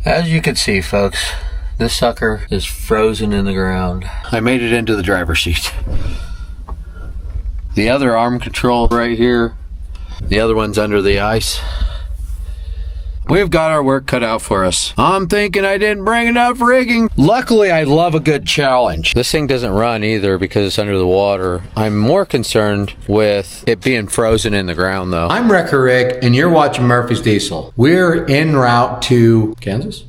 As you can see, folks, this sucker is frozen in the ground. I made it into the driver's seat. The other arm control right here. The other one's under the ice. We've got our work cut out for us. I'm thinking I didn't bring enough rigging. Luckily, I love a good challenge. This thing doesn't run either because it's under the water. I'm more concerned with it being frozen in the ground though. I'm Wrecker Rick and you're watching Murphy's Diesel. We're en route to Kansas?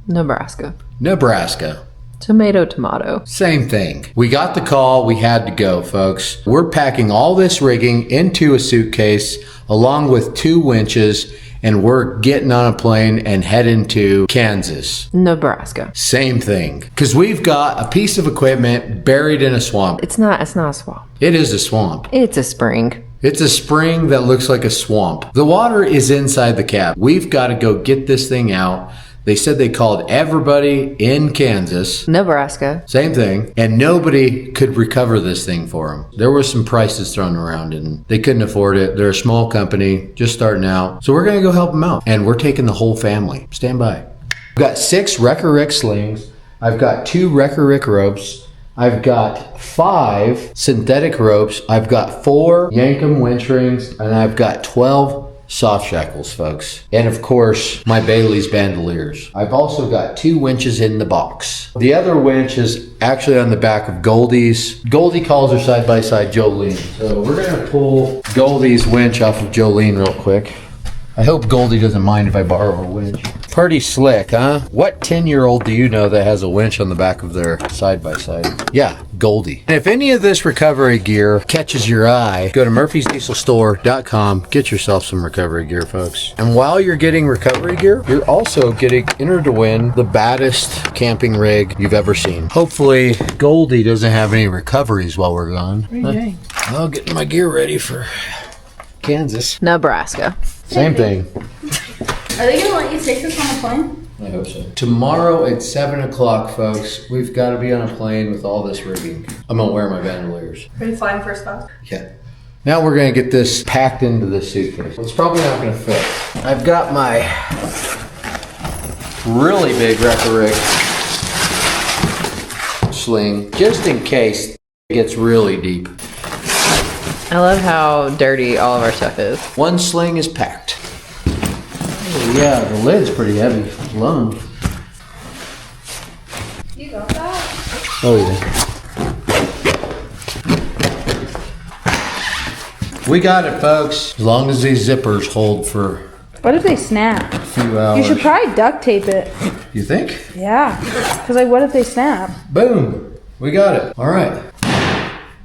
Nebraska. Nebraska. Tomato. Same thing. We got the call, we had to go, folks. We're packing all this rigging into a suitcase along with 2 winches, and we're getting on a plane and heading to Kansas. Nebraska. Same thing. Because we've got a piece of equipment buried in a swamp. It's not a swamp. It is a swamp. It's a spring. It's a spring that looks like a swamp. The water is inside the cab. We've got to go get this thing out. They said they called everybody in Kansas. Nebraska. Same thing. And nobody could recover this thing for them. There were some prices thrown around and they couldn't afford it. They're a small company, just starting out. So we're going to go help them out. And we're taking the whole family. Stand by. I've got 6 Wrecker Rick slings. I've got 2 Wrecker Rick ropes. I've got 5 synthetic ropes. I've got 4 Yankum winch rings. And I've got 12 soft shackles, folks. And of course, my Bailey's bandoliers. I've also got 2 winches in the box. The other winch is actually on the back of Goldie's. Goldie calls her side-by-side Jolene. So we're gonna pull Goldie's winch off of Jolene real quick. I hope Goldie doesn't mind if I borrow a winch. Pretty slick, huh? What 10-year-old do you know that has a winch on the back of their side-by-side? Yeah, Goldie. And if any of this recovery gear catches your eye, go to murphysdieselstore.com. Get yourself some recovery gear, folks. And while you're getting recovery gear, you're also getting entered to win the baddest camping rig you've ever seen. Hopefully, Goldie doesn't have any recoveries while we're gone. Where are you going? I'll get my gear ready for Kansas. Nebraska. Same thing. Are they gonna let you take this on a plane? I hope so. Tomorrow at 7 o'clock, folks, we've got to be on a plane with all this rigging. I'm gonna wear my bandoliers. Are you flying first class? Yeah. Now we're gonna get this packed into the suitcase. It's probably not gonna fit. I've got my really big Wrecker Rick sling, just in case it gets really deep. I love how dirty all of our stuff is. 1 sling is packed. Oh, yeah, the lid's pretty heavy. Alone. You got that? Oh yeah. We got it, folks. As long as these zippers hold for What if they snap? a few hours. You should probably duct tape it. You think? Yeah. Because, like, what if they snap? Boom. We got it. All right.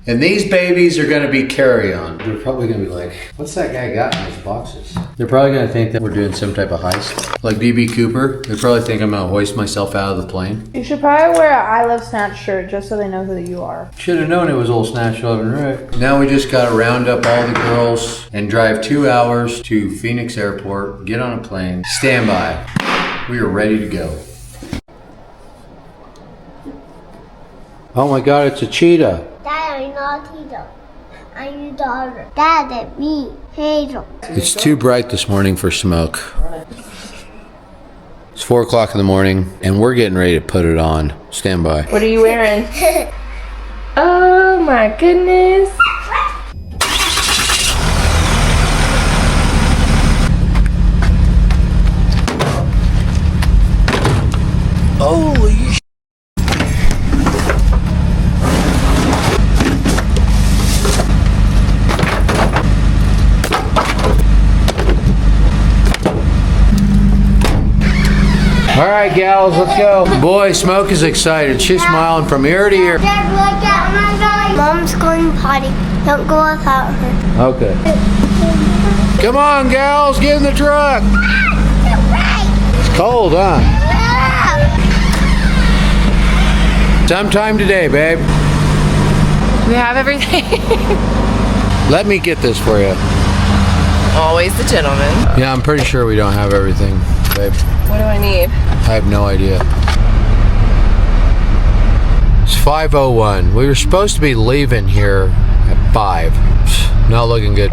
And these babies are going to be carry-on. They're probably going to be like, what's that guy got in his boxes? They're probably going to think that we're doing some type of heist. Like DB Cooper. They probably think I'm going to hoist myself out of the plane. You should probably wear an I Love Snatch shirt just so they know who you are. Should have known it was old Snatch Loving, right? Now we just got to round up all the girls and drive 2 hours to Phoenix Airport, get on a plane, stand by. We are ready to go. Oh my God, it's a cheetah. Dad, I'm not Tito. I'm your daughter. Dad, that's me, Hazel. It's too bright this morning for smoke. It's 4 o'clock in the morning and we're getting ready to put it on. Stand by. What are you wearing? Oh my goodness. Holy sh**. All right, gals, let's go. Boy, Smoke is excited. She's smiling from ear to ear. Dad, look at my guy. Mom's going potty. Don't go without her. Okay. Come on, gals, get in the truck. It's cold, huh? Sometime today, babe. We have everything. Let me get this for you. Always the gentleman. Yeah, I'm pretty sure we don't have everything, babe. What do I need? I have no idea. It's 5:01. We were supposed to be leaving here at 5. Not looking good.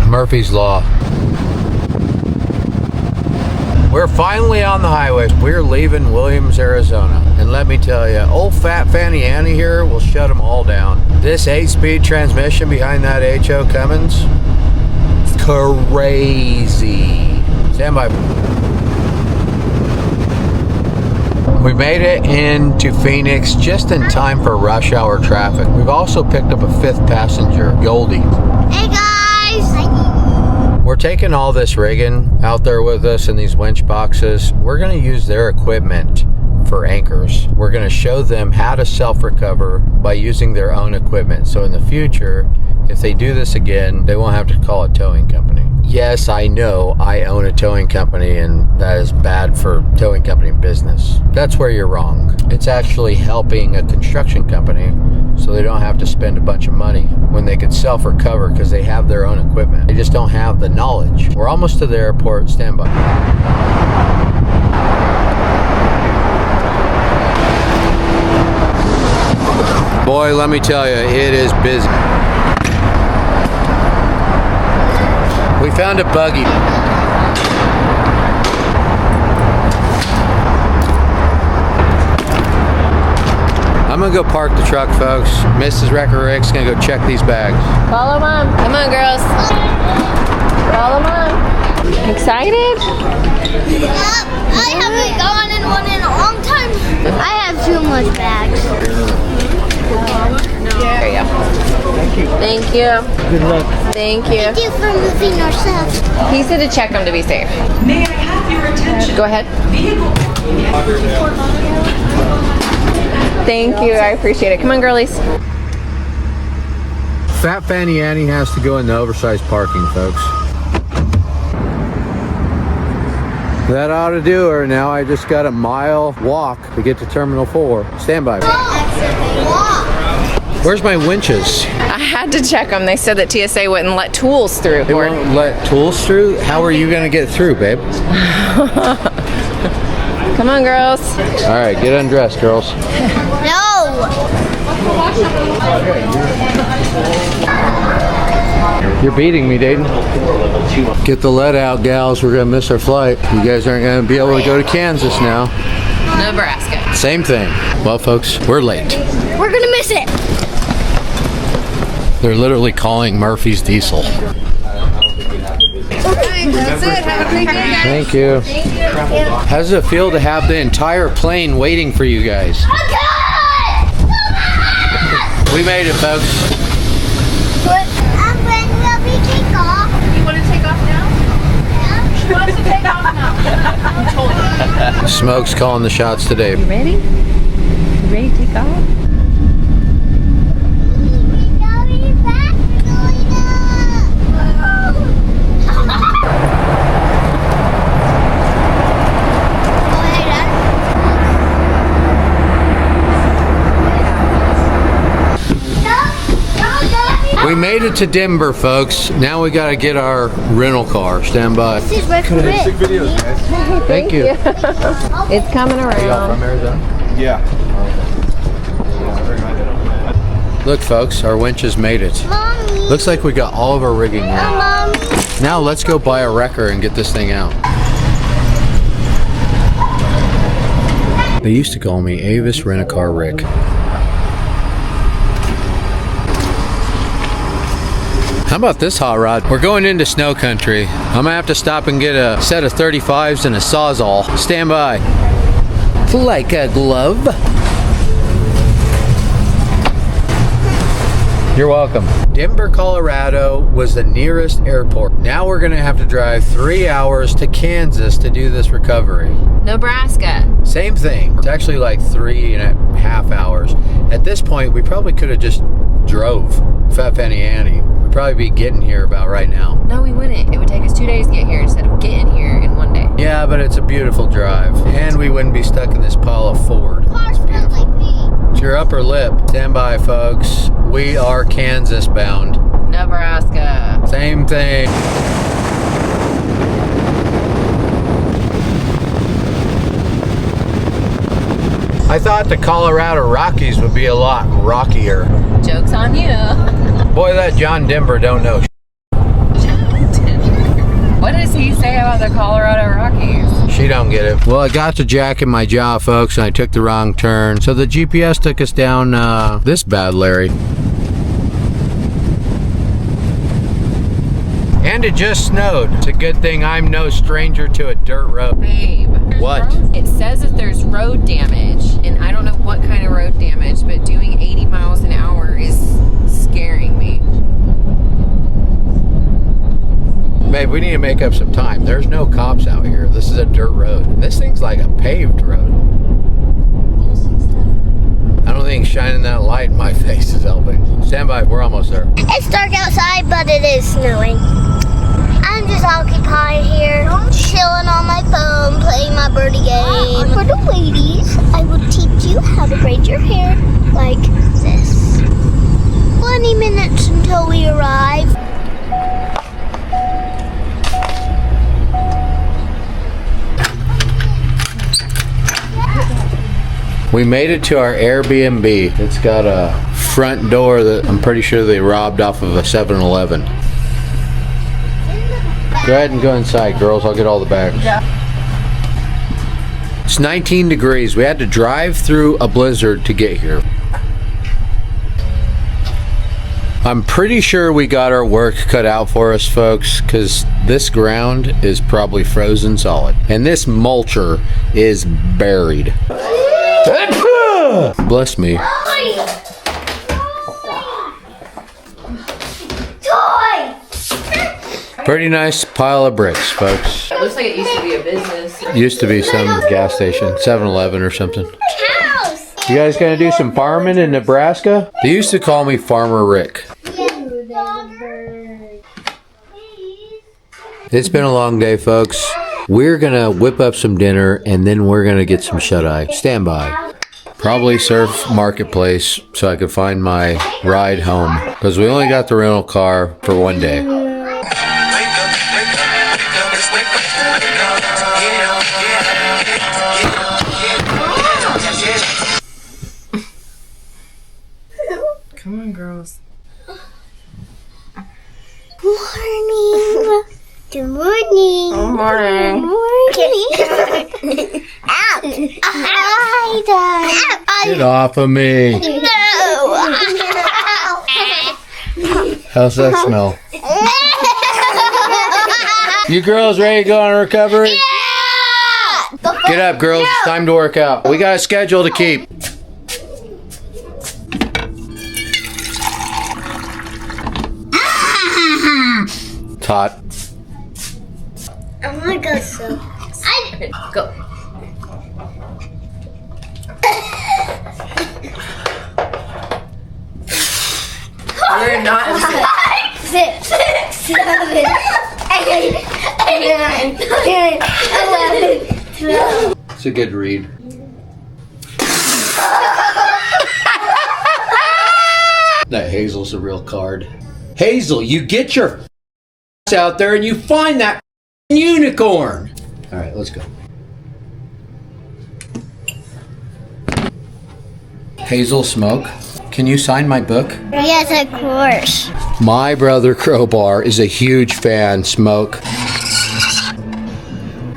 Murphy's Law. We're finally on the highway. We're leaving Williams, Arizona. And let me tell you, old fat Fanny Annie here will shut them all down. This 8-speed transmission behind that HO Cummins, crazy. Stand by. We made it into Phoenix just in time for rush hour traffic. We've also picked up a 5th passenger, Goldie. Hey guys! We're taking all this rigging out there with us in these winch boxes. We're going to use their equipment for anchors. We're going to show them how to self-recover by using their own equipment. So in the future, if they do this again, they won't have to call a towing company. Yes, I know I own a towing company and that is bad for towing company business. That's where you're wrong. It's actually helping a construction company so they don't have to spend a bunch of money when they could self-recover because they have their own equipment. They just don't have the knowledge. We're almost to the airport. Stand by. Boy, let me tell you, it is busy. We found a buggy. I'm gonna go park the truck, folks. Mrs. Wrecker Rick's gonna go check these bags. Follow Mom. Come on, girls. Follow Mom. Excited? Yep, I haven't gone in one in a long time. I have too much bags. There you go. Thank you. Good luck. Thank you. Thank you for moving ourselves. He said to check them to be safe. May I have your attention? Go ahead. Vehicle. Thank you. I appreciate it. Come on, girlies. Fat Fanny Annie has to go in the oversized parking, folks. That ought to do her. Now I just got a mile walk to get to Terminal 4. Stand by. Where's my winches? I had to check them. They said that TSA wouldn't let tools through. They won't let tools through? How are you going to get through, babe? Come on, girls. All right, get undressed, girls. No! You're beating me, Dayton. Get the lead out, gals. We're going to miss our flight. You guys aren't going to be able to go to Kansas now. Nebraska. Same thing. Well, folks, we're late. We're gonna miss it! They're literally calling Murphy's Diesel. That's it. Have a great day, guys. Thank you. How does it feel to have the entire plane waiting for you guys? We made it, folks. When will we take off? You want to take off now? She wants to take off now. Smoke's calling the shots today. Ready? You ready to take off? We made it to Denver, folks. Now we got to get our rental car. Stand by. This is Rick. Thank you. It's coming Are y'all around. from Arizona? Yeah. Look, folks, our winches made it. Mommy. Looks like we got all of our rigging now. Mommy. Now let's go buy a wrecker and get this thing out. They used to call me Avis Rent-A-Car Rick. How about this hot rod? We're going into snow country. I'm gonna have to stop and get a set of 35s and a Sawzall. Stand by. Like a glove. You're welcome. Denver, Colorado was the nearest airport. Now we're gonna have to drive 3 hours to Kansas to do this recovery. Nebraska. Same thing. It's actually like 3.5 hours. At this point, we probably could have just drove Fat Fanny Annie. We'd probably be getting here about right now. No, we wouldn't. It would take us 2 days to get here instead of getting here in 1 day. Yeah, but it's a beautiful drive. And we wouldn't be stuck in this pile of Ford. Car It's smells beautiful. like pee. It's your upper lip. Stand by, folks. We are Kansas bound. Nebraska. Same thing. I thought the Colorado Rockies would be a lot rockier. Joke's on you. Boy, that John Denver don't know. What does he say about the Colorado Rockies? She don't don't get it. Well, I got the jack in my jaw, folks, and I took the wrong turn. So the GPS took us down this bad Larry. And it just snowed. It's a good thing I'm no stranger to a dirt road. Babe. What? It says that there's road damage, and I don't know what kind of road damage, but doing 80 miles an hour is scaring me. Babe, we need to make up some time. There's no cops out here. This is a dirt road. This thing's like a paved road. I don't think shining that light in my face is helping. Stand by, we're almost there. It's dark outside, but it is snowing. I'm just occupied here, chilling on my phone, playing my birdie game. For the ladies, I will teach you how to braid your hair like this. 20 minutes until we arrive. We made it to our Airbnb. It's got a front door that I'm pretty sure they robbed off of a 7-Eleven. Go ahead and go inside, girls. I'll get all the bags. Yeah. It's 19 degrees. We had to drive through a blizzard to get here. I'm pretty sure we got our work cut out for us, folks, because this ground is probably frozen solid. And this mulcher is buried. Bless me. Pretty nice pile of bricks, folks. It looks like it used to be a business. Used to be some gas station, 7-Eleven or something. You guys gonna do some farming in Nebraska? They used to call me Farmer Rick. It's been a long day, folks. We're gonna whip up some dinner and then we're gonna get some shut-eye. Stand by. Probably surf Marketplace so I could find my ride home. Because we only got the rental car for one day. Come on, girls. Morning. Good morning. Good morning. Morning. Ow. Hi, Dad. Get off of me. No. How's that smell? You girls ready to go on recovery? Yeah. Get up, girls. It's time to work out. We got a schedule to keep. It's hot. Oh my God, so. Go. We're not. 5, 6, 7, 8, 9, 10, 11, 12. It's a good read. That Hazel's a real card. Hazel, you get your out there and you find that unicorn. All right, let's go. Hazel Smoke, can you sign my book? Yes, of course. My brother Crowbar is a huge fan, Smoke.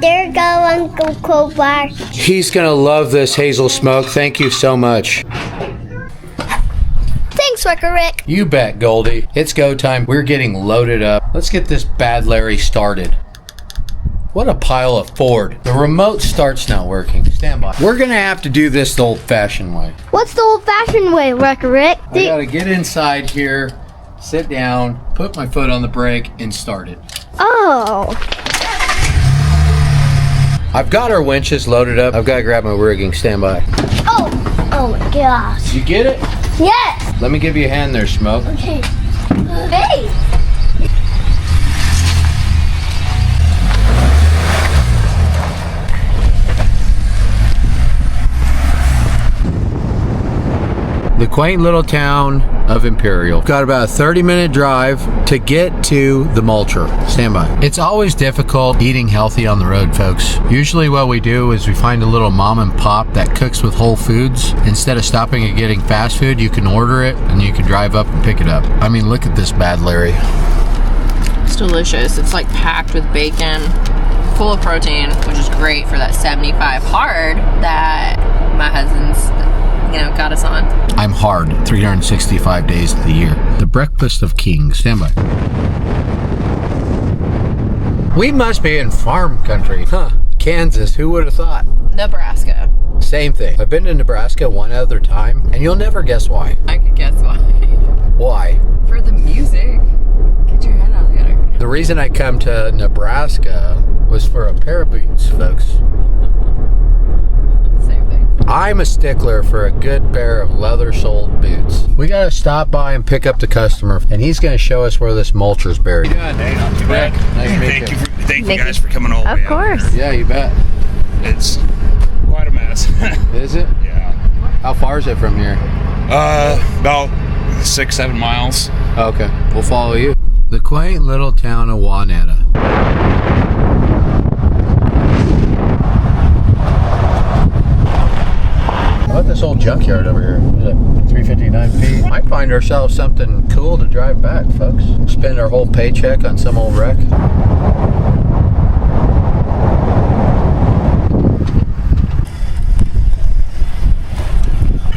There you go, Uncle Crowbar. He's gonna love this, Hazel Smoke. Thank you so much. Thanks, Wrecker Rick. You bet, Goldie. It's go time. We're getting loaded up. Let's get this bad Larry started. What a pile of Ford. The remote start's not working. Stand by. We're gonna have to do this the old-fashioned way. What's the old-fashioned way, Wrecker Rick? I gotta get inside here, sit down, put my foot on the brake, and start it. Oh. I've got our winches loaded up. I've gotta grab my rigging. Stand by. Oh. Oh my gosh. You get it? Yes. Let me give you a hand there, Smoke. Okay. Hey. The quaint little town of Imperial. Got about a 30-minute drive to get to the mulcher. Stand by. It's always difficult eating healthy on the road, folks. Usually what we do is we find a little mom and pop that cooks with whole foods. Instead of stopping and getting fast food, you can order it and you can drive up and pick it up. I mean, look at this bad Larry. It's delicious. It's like packed with bacon. full of protein, which is great for that 75 hard that my husband's, got us on. I'm hard 365 days of the year. The breakfast of kings. Stand by. We must be in farm country. Huh. Kansas, who would have thought? Nebraska. Same thing. I've been to Nebraska one other time, and you'll never guess why. I could guess why. Why? For the music. Get your head out of the gutter. The reason I come to Nebraska was for a pair of boots, folks. Same thing. I'm a stickler for a good pair of leather-soled boots. We gotta stop by and pick up the customer, and he's gonna show us where this mulcher's buried. Hey, not too bad. Nice to meet you. Thank you guys for coming all the way Of out course. here. Yeah, you bet. It's quite a mess. Is it? Yeah. How far is it from here? About 6-7 miles. Okay, we'll follow you. The quaint little town of Wanetta. How about this old junkyard over here? What is it, 359 feet? Might find ourselves something cool to drive back, folks. Spend our whole paycheck on some old wreck.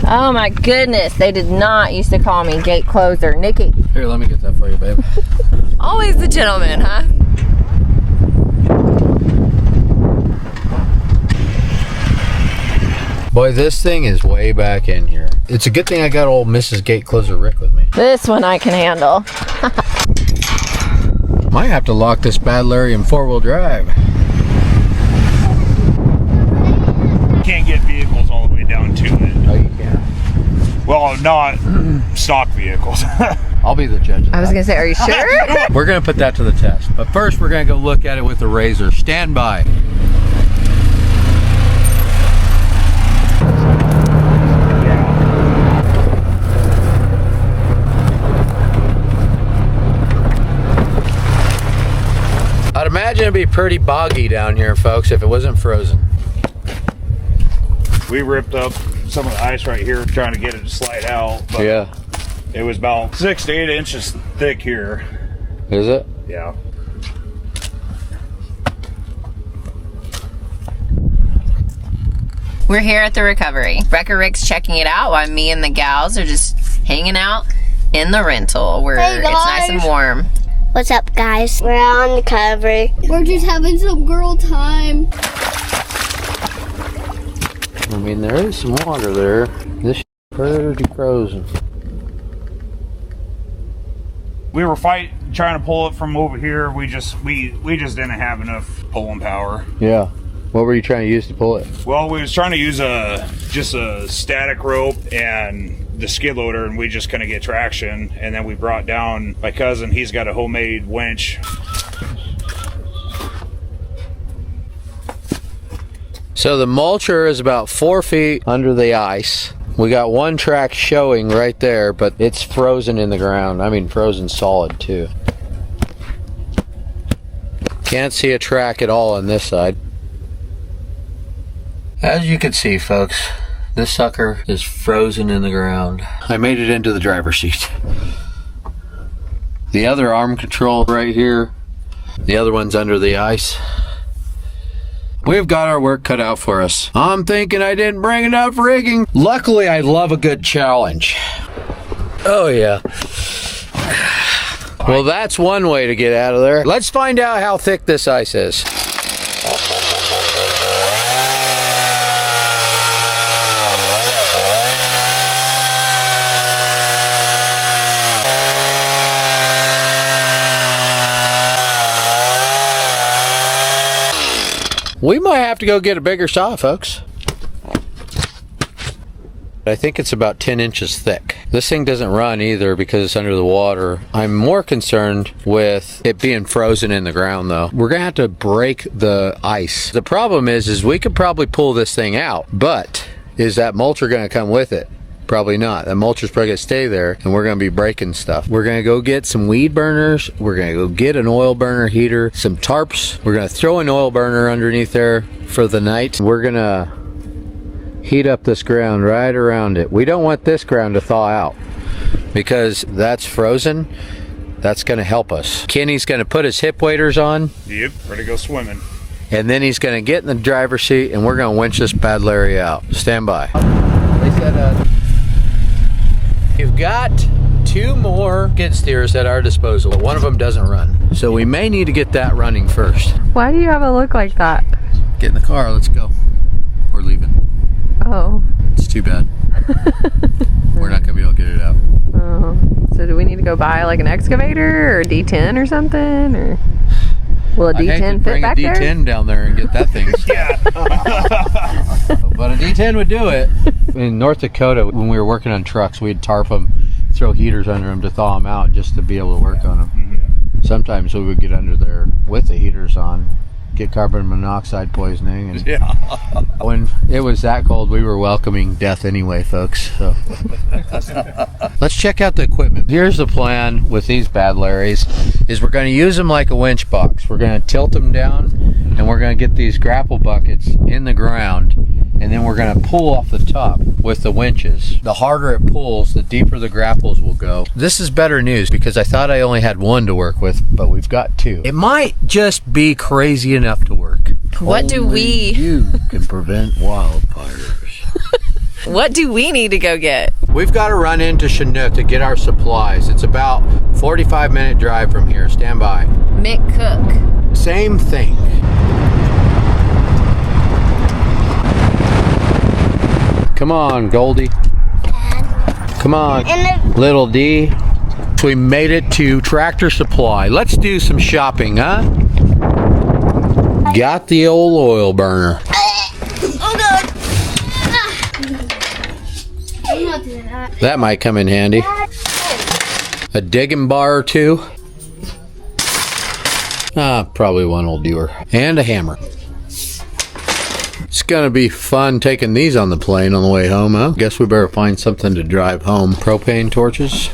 Oh my goodness, they did not used to call me gate closer. Nikki. Here, let me get that for you, babe. Always the gentleman, huh? Boy, this thing is way back in here. It's a good thing I got old Mrs. Gate Closer Rick with me. This one I can handle. Might have to lock this bad Larry in four-wheel drive. Can't get vehicles all the way down to it. Oh, you can. Well, not stock vehicles. I'll be the judge of I was that. gonna say, are you sure? We're gonna put that to the test. But first, we're gonna go look at it with the razor. Stand by. I'd imagine it'd be pretty boggy down here, folks, if it wasn't frozen. We ripped up some of the ice right here trying to get it to slide out. But Yeah. it was about 6 to 8 inches thick here. Is it? Yeah. We're here at the recovery. Wrecker Rick's checking it out while me and the gals are just hanging out in the rental where Hey, it's nice and guys. warm. What's up, guys? We're on the cover. We're just having some girl time. I mean, there is some water there. This pretty frozen. We were trying to pull it from over here. We just didn't have enough pulling power. Yeah. What were you trying to use to pull it? Well, we was trying to use just a static rope and the skid loader, and we just couldn't get traction. And then we brought down my cousin. He's got a homemade winch. So the mulcher is about 4 feet under the ice. We got one track showing right there, but it's frozen in the ground. I mean, frozen solid too. Can't see a track at all on this side. As you can see, folks, this sucker is frozen in the ground. I made it into the driver's seat. The other arm control right here, the other one's under the ice. We've got our work cut out for us. I'm thinking I didn't bring enough rigging. Luckily, I love a good challenge. Oh, yeah. Well, that's one way to get out of there. Let's find out how thick this ice is. We might have to go get a bigger saw, folks. I think it's about 10 inches thick. This thing doesn't run either because it's under the water. I'm more concerned with it being frozen in the ground though. We're gonna have to break the ice. The problem is we could probably pull this thing out, but is that mulcher gonna come with it? Probably not. That mulcher's probably gonna stay there and we're gonna be breaking stuff. We're gonna go get some weed burners. We're gonna go get an oil burner heater, some tarps. We're gonna throw an oil burner underneath there for the night. We're gonna heat up this ground right around it. We don't want this ground to thaw out because that's frozen. That's gonna help us. Kenny's gonna put his hip waders on. Yep, ready to go swimming. and then he's going to get in the driver's seat, and we're going to winch this bad Larry out. Stand by. You've got 2 more skid steers at our disposal. One of them doesn't run, so we may need to get that running first. Why do you have a look like that? Get in the car, let's go. We're leaving. Oh. It's too bad. We're not gonna be able to get it out. Oh. So do we need to go buy like an excavator or a D10 or something? Or will a D10 fit back there? Bring a D10 down there and get that thing. Yeah. But a D10 would do it. In North Dakota, when we were working on trucks, we'd tarp them, throw heaters under them to thaw them out just to be able to work on them. Sometimes we would get under there with the heaters on, get carbon monoxide poisoning, and when it was that cold, we were welcoming death anyway, folks. So let's check out the equipment. Here's the plan with these bad Larrys, is we're going to use them like a winch box. We're going to tilt them down, and we're going to get these grapple buckets in the ground, and then we're going to pull off the top with the winches. The harder it pulls, the deeper the grapples will go. This is better news because I thought I only had 1 to work with, but we've got 2. It might just be crazy enough to work. What do we... You can prevent wildfires. What do we need to go get? We've got to run into Chinook to get our supplies. It's about 45-minute drive from here. Stand by. McCook. Same thing. Come on, Goldie. Come on, little D. We made it to Tractor Supply. Let's do some shopping, huh? Got the old oil burner. Oh God! I'm not doing that. That might come in handy. A digging bar or 2. Probably 1 will do her. And a hammer. It's gonna be fun taking these on the plane on the way home, huh? Guess we better find something to drive home. Propane torches.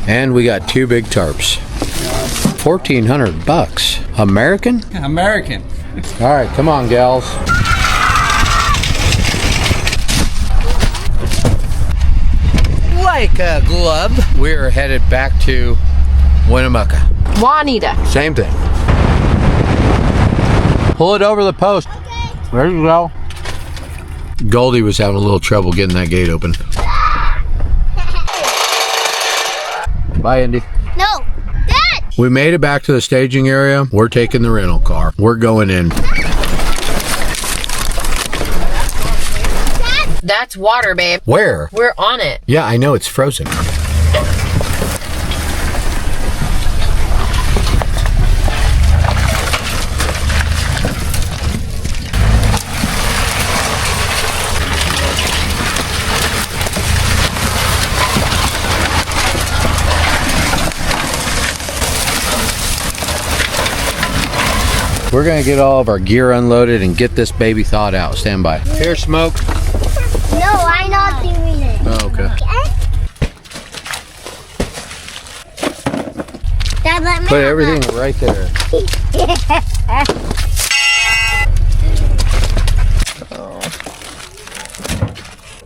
And we got 2 big tarps. $1,400. American? American. All right, come on, gals. Like a glove. We're headed back to Winnemucca. Juanita. Same thing. Pull it over the post. Okay. There you go. Goldie was having a little trouble getting that gate open. Bye, Indy. No, Dad. We made it back to the staging area. We're taking the rental car. We're going in. That's water, babe. Where? We're on it. Yeah, I know, it's frozen. We're gonna get all of our gear unloaded and get this baby thawed out. Stand by. Here, Smoke. No, I'm not doing it. Oh, okay. Dad, let me Put have everything right there.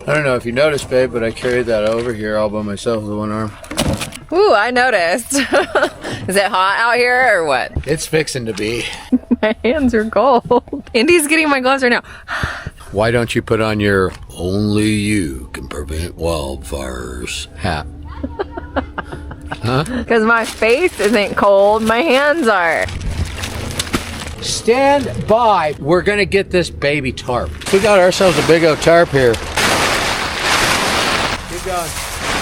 I don't know if you noticed, babe, but I carried that over here all by myself with 1 arm. Ooh, I noticed. Is it hot out here or what? It's fixing to be. My hands are cold. Indy's getting my gloves right now. Why don't you put on your "Only You Can Prevent Wildfires" hat? Huh? Because my face isn't cold, my hands are. Stand by. We're gonna get this baby tarp. We got ourselves a big old tarp here. Keep going.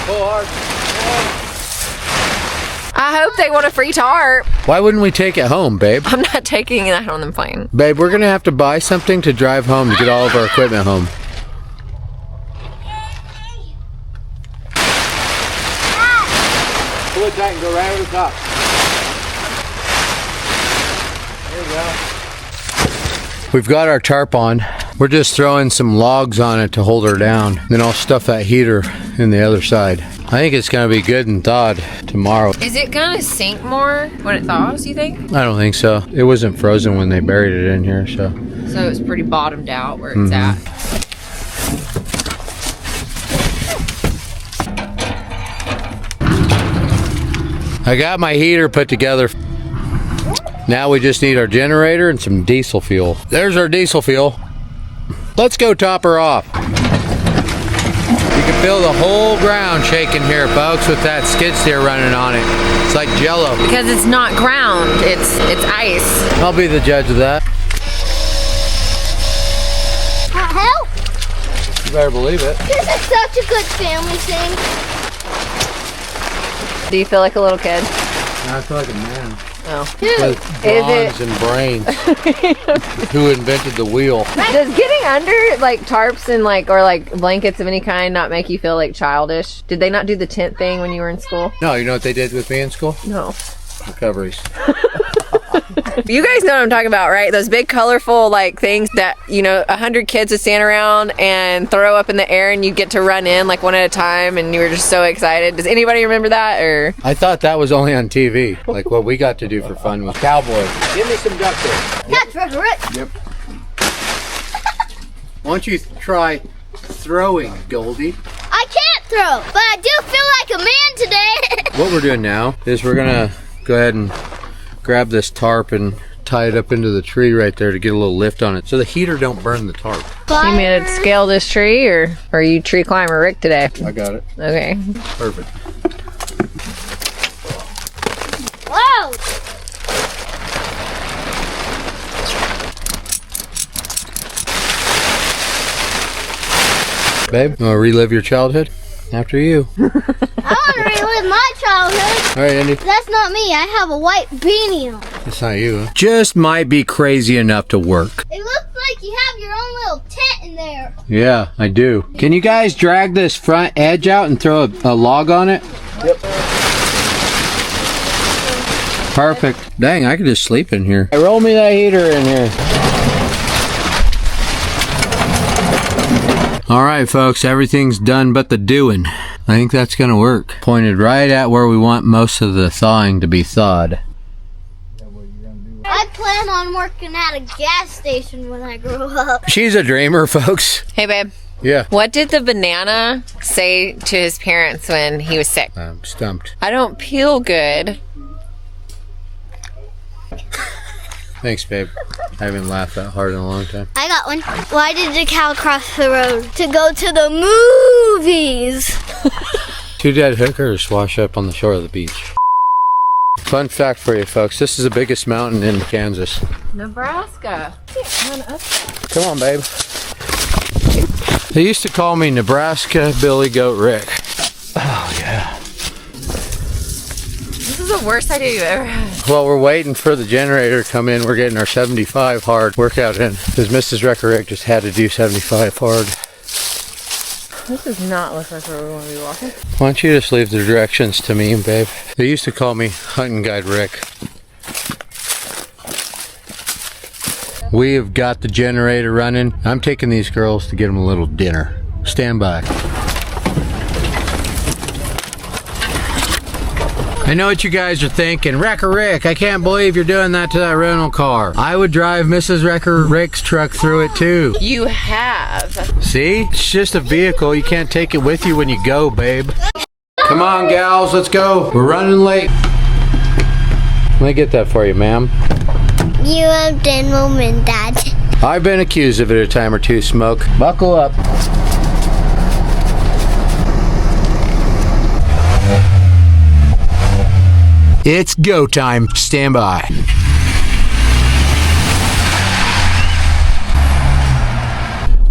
Pull hard. Pull hard. I hope they want a free tarp. Why wouldn't we take it home, babe? I'm not taking that on the plane. Babe, we're gonna have to buy something to drive home to get all of our equipment home. Pull it tight and go right over the top. There you go. We've got our tarp on. We're just throwing some logs on it to hold her down. Then I'll stuff that heater in the other side. I think it's gonna be good and thawed tomorrow. Is it gonna sink more when it thaws, you think? I don't think so. It wasn't frozen when they buried it in here, so. So it's pretty bottomed out where it's at. I got my heater put together. Now we just need our generator and some diesel fuel. There's our diesel fuel. Let's go top her off. You can feel the whole ground shaking here, folks, with that skid steer running on it. It's like jello. Because it's not ground, it's ice. I'll be the judge of that. Help! You better believe it. This is such a good family thing. Do you feel like a little kid? I feel like a man. Oh. With bronze and brains. Who invented the wheel? Does getting under like tarps and or blankets of any kind not make you feel like childish? Did they not do the tent thing when you were in school? No, you know what they did with me in school? No. Recoveries. You guys know what I'm talking about, right? Those big colorful things that 100 kids would stand around and throw up in the air, and you get to run in one at a time, and you were just so excited. Does anybody remember that? Or I thought that was only on TV. Like what we got to do for fun was cowboys. Give me some duct tape. That's right. Yep. Why don't you try throwing, Goldie? I can't throw, but I do feel like a man today. What we're doing now is we're gonna go ahead and grab this tarp and tie it up into the tree right there to get a little lift on it so the heater don't burn the tarp. you made it scale this tree, or are you tree climber Rick today? I got it. Okay. Perfect. Whoa! Babe, you wanna relive your childhood? After you. I want to relive my childhood. All right, Andy. That's not me. I have a white beanie on. That's not you, huh? Just might be crazy enough to work. It looks like you have your own little tent in there. Yeah, I do. Can you guys drag this front edge out and throw a log on it? Yep. Perfect. Dang, I could just sleep in here. Hey, roll me that heater in here. All right, folks, everything's done but the doing. I think that's gonna work. Pointed right at where we want most of the thawing to be thawed. I plan on working at a gas station when I grow up. She's a dreamer, folks. Hey, babe. Yeah. What did the banana say to his parents when he was sick? I'm stumped. I don't feel good. Thanks, babe. I haven't laughed that hard in a long time. I got one. Why did the cow cross the road? To go to the movies. 2 dead hookers wash up on the shore of the beach. Fun fact for you, folks. This is the biggest mountain in Kansas. Nebraska. Come on, babe. They used to call me Nebraska Billy Goat Rick. Oh, yeah. This is the worst idea you've ever had. Well, we're waiting for the generator to come in. We're getting our 75 hard workout in. Because Mrs. Wrecker Rick just had to do 75 hard. This does not look like where we want to be walking. Why don't you just leave the directions to me, babe? They used to call me Hunting Guide Rick. We have got the generator running. I'm taking these girls to get them a little dinner. Stand by. I know what you guys are thinking. Wrecker Rick, I can't believe you're doing that to that rental car. I would drive Mrs. Wrecker Rick's truck through it too. You have. See? It's just a vehicle. You can't take it with you when you go, babe. Come on, gals, let's go. We're running late. Let me get that for you, ma'am. You have done moment, Dad. I've been accused of it a time or two, Smoke. Buckle up. It's go time. Stand by.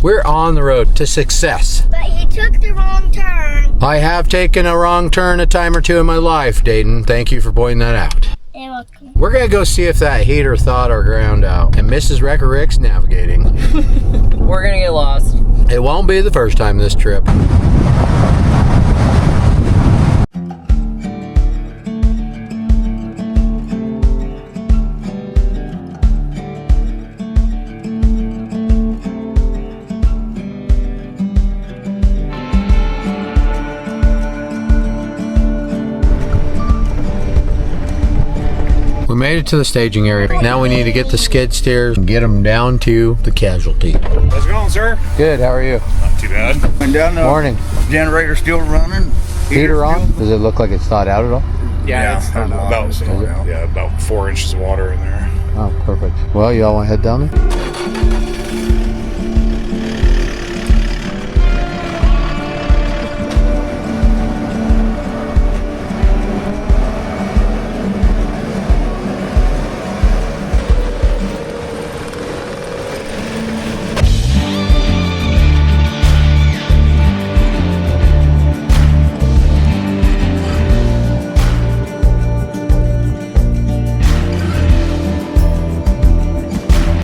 We're on the road to success. But you took the wrong turn. I have taken a wrong turn a time or two in my life, Dayton. Thank you for pointing that out. You're welcome. We're gonna go see if that heater thawed our ground out. And Mrs. Wrecker Rick's navigating. We're gonna get lost. It won't be the first time this trip. We made it to the staging area. Now we need to get the skid steers and get them down to the casualty. How's it going, sir? Good, how are you? Not too bad. And down the Morning. generator still running. Heater on? Does it look like it's thawed out at all? Yeah, it's not about 4 inches of water in there. Oh, perfect. Well, y'all want to head down there?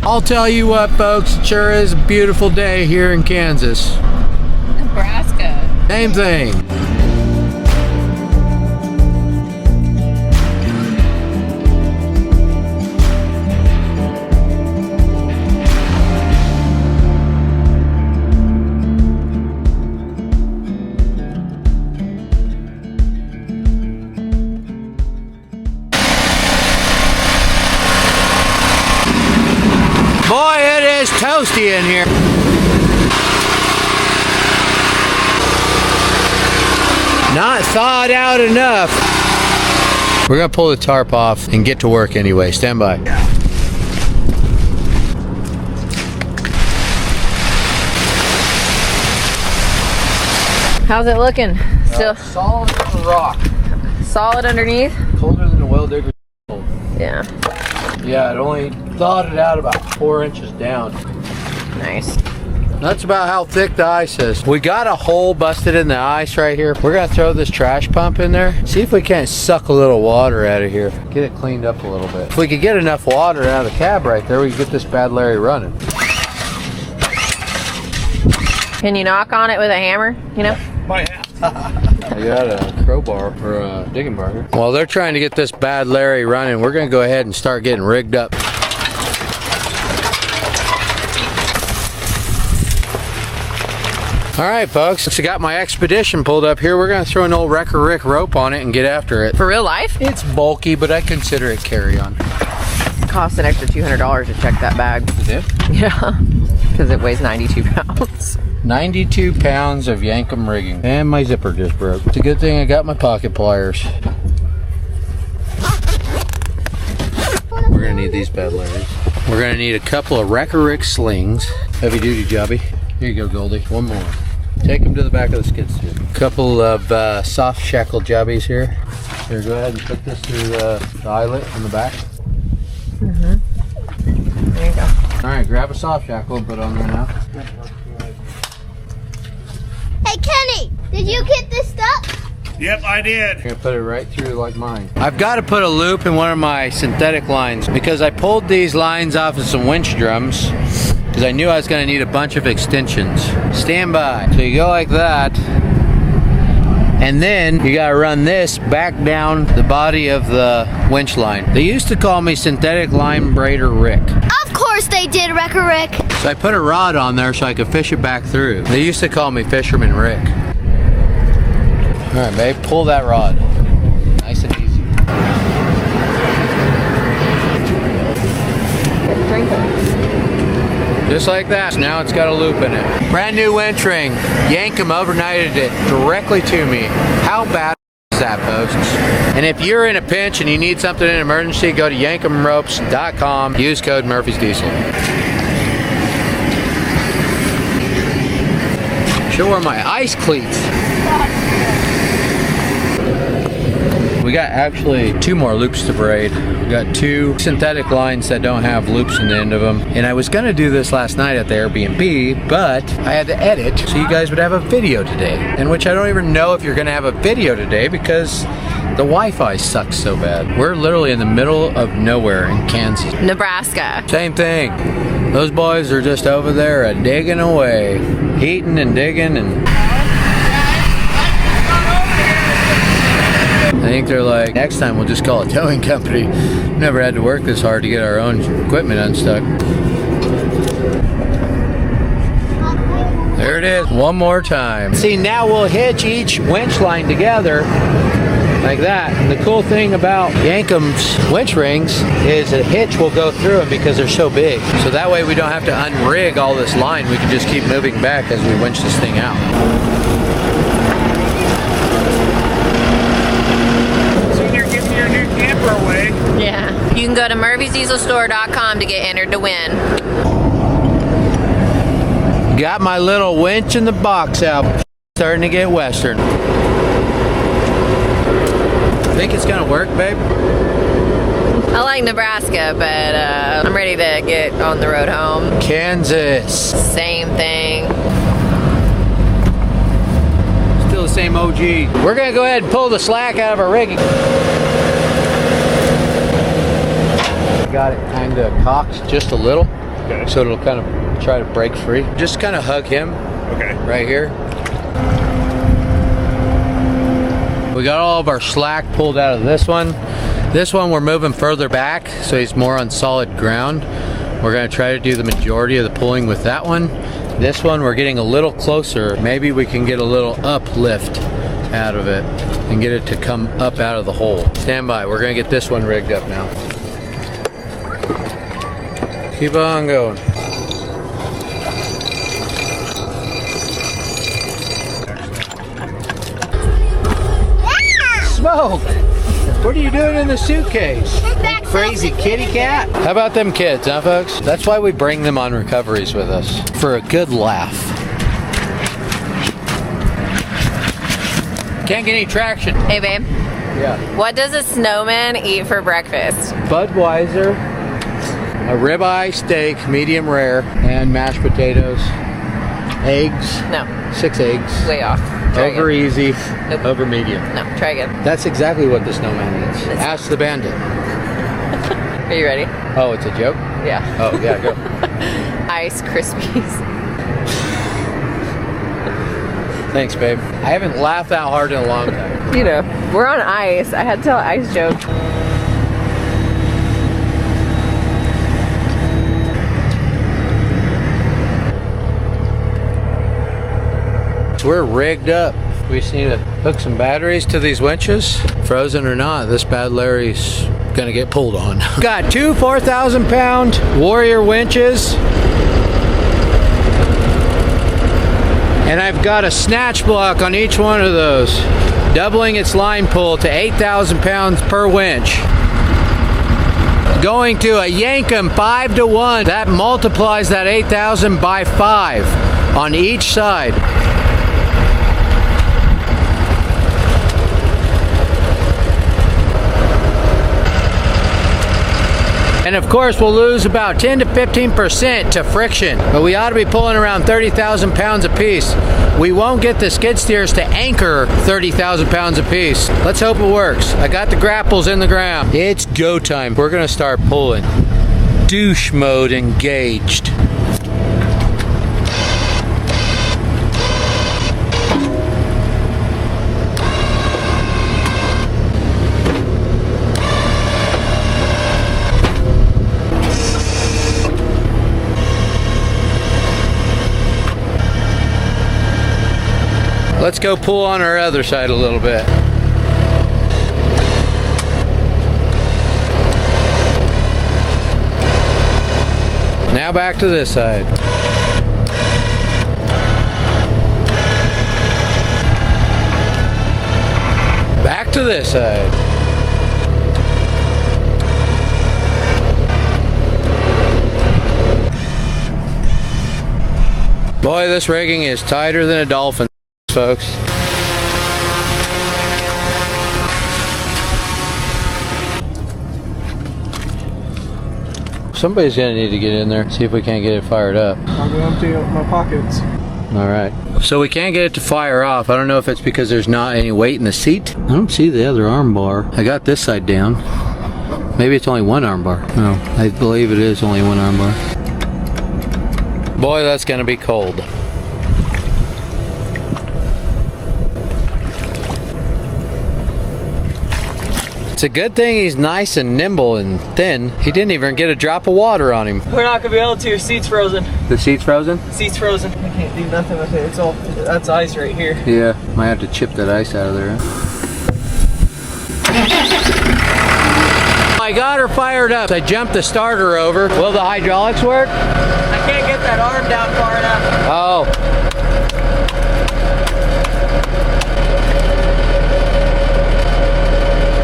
I'll tell you what, folks, it sure is a beautiful day here in Kansas. Nebraska. Same thing. Boy, it is toasty in here. Not thawed out enough. We're gonna pull the tarp off and get to work anyway. Stand by. How's it looking? Still Solid as a rock. solid underneath? Colder than a well digger. Yeah. Yeah, it only thawed it out about 4 inches down. Nice. That's about how thick the ice is. We got a hole busted in the ice right here. We're gonna throw this trash pump in there. See if we can't suck a little water out of here. Get it cleaned up a little bit. If we could get enough water out of the cab right there, we could get this bad Larry running. Can you knock on it with a hammer? You know? My hat. You got a crowbar or a digging bar here. While they're trying to get this bad Larry running, we're gonna go ahead and start getting rigged up. All right, folks, since I got my Expedition pulled up here, we're gonna throw an old Wrecker Rick rope on it and get after it. For real life? It's bulky, but I consider it carry-on. Cost an extra $200 to check that bag. Is it? Yeah. Because it weighs 92 pounds. 92 pounds of Yankum rigging. And my zipper just broke. It's a good thing I got my pocket pliers. We're gonna need these bad Larrys. We're gonna need a couple of Wrecker Rick slings. Heavy duty jobby. Here you go, Goldie. One more. Take them to the back of the skid steer. A couple of soft shackle jobbies here. Here, go ahead and put this through the eyelet in the back. Mm-hmm. There you go. All right, grab a soft shackle and put it on there now. Hey, Kenny, did you get this stuff? Yep, I did. I'm gonna put it right through like mine. I've got to put a loop in one of my synthetic lines because I pulled these lines off of some winch drums because I knew I was gonna need a bunch of extensions. Stand by. So you go like that, and then you gotta run this back down the body of the winch line. They used to call me Synthetic Line Braider Rick. Of course they did, Wrecker Rick. So I put a rod on there so I could fish it back through. They used to call me Fisherman Rick. All right, babe, pull that rod. Nice and easy. Drink it. Just like that. Now it's got a loop in it. Brand new winch ring. Yankum overnighted it directly to me. How bad is that, folks? And if you're in a pinch and you need something in an emergency, go to yankumropes.com. Use code Murphy's Diesel. Should wear my ice cleats. We got actually 2 more loops to braid. We got 2 synthetic lines that don't have loops in the end of them. And I was gonna do this last night at the Airbnb, but I had to edit so you guys would have a video today. In which I don't even know if you're gonna have a video today because the Wi-Fi sucks so bad. We're literally in the middle of nowhere in Kansas. Nebraska. Same thing. Those boys are just over there digging away, heating and digging, and I think they're like, next time we'll just call a towing company. Never had to work this hard to get our own equipment unstuck. There it is, one more time. See, now we'll hitch each winch line together like that. And the cool thing about Yankum's winch rings is a hitch will go through them because they're so big. So that way we don't have to unrig all this line. We can just keep moving back as we winch this thing out. So you're getting You can go to murphysdieselstore.com to get entered to win. Got my little winch in the box out. Starting to get western. Think it's gonna work, babe? I like Nebraska, but I'm ready to get on the road home. Kansas. Same thing. Still the same OG. We're gonna go ahead and pull the slack out of our rigging. Got it kind of cocked just a little, Okay. so it'll kind of try to break free. Just kind of hug him Okay. right here. We got all of our slack pulled out of this one. This one we're moving further back, so he's more on solid ground. We're gonna try to do the majority of the pulling with that one. This one we're getting a little closer. Maybe we can get a little uplift out of it and get it to come up out of the hole. Stand by, we're gonna get this one rigged up now. Keep on going. Smoke! What are you doing in the suitcase? Crazy kitty cat? How about them kids, huh, folks? That's why we bring them on recoveries with us. For a good laugh. Can't get any traction. Hey, babe. Yeah. What does a snowman eat for breakfast? Budweiser, a ribeye steak, medium rare, and mashed potatoes. Eggs. No, 6 eggs. way off. Try Over again. easy, Nope. over medium. No, try again. That's exactly what the snowman eats. Ask the bandit. Are you ready? Oh, it's a joke? Yeah. Oh, yeah, go. Ice Krispies. Thanks, babe. I haven't laughed that hard in a long time. You know, we're on ice. I had to tell an ice joke. We're rigged up. We just need to hook some batteries to these winches. Frozen or not, this bad Larry's gonna get pulled on. Got 2 4,000-pound Warrior winches. And I've got a snatch block on each one of those, doubling its line pull to 8,000 pounds per winch. Going to a Yankum 5-to-1. That multiplies that 8,000 by 5 on each side. And of course, we'll lose about 10 to 15% to friction, but we ought to be pulling around 30,000 pounds apiece. We won't get the skid steers to anchor 30,000 pounds apiece. Let's hope it works. I got the grapples in the ground. It's go time. We're gonna start pulling. Douche mode engaged. Let's go pull on our other side a little bit. Now back to this side. Back to this side. Boy, this rigging is tighter than a dolphin, folks. Somebody's gonna need to get in there, see if we can't get it fired up. I'm gonna empty out my pockets. All right. So we can't get it to fire off. I don't know if it's because there's not any weight in the seat. I don't see the other arm bar. I got this side down. Maybe it's only one arm bar. No, I believe it is only one arm bar. Boy, that's gonna be cold. It's a good thing he's nice and nimble and thin. He didn't even get a drop of water on him. We're not gonna be able to. Your seat's frozen. The seat's frozen? Seat's frozen. I can't do nothing with it. It's all, that's ice right here. Yeah, might have to chip that ice out of there. I got her fired up. I jumped the starter over. Will the hydraulics work? I can't get that arm down far enough. Oh.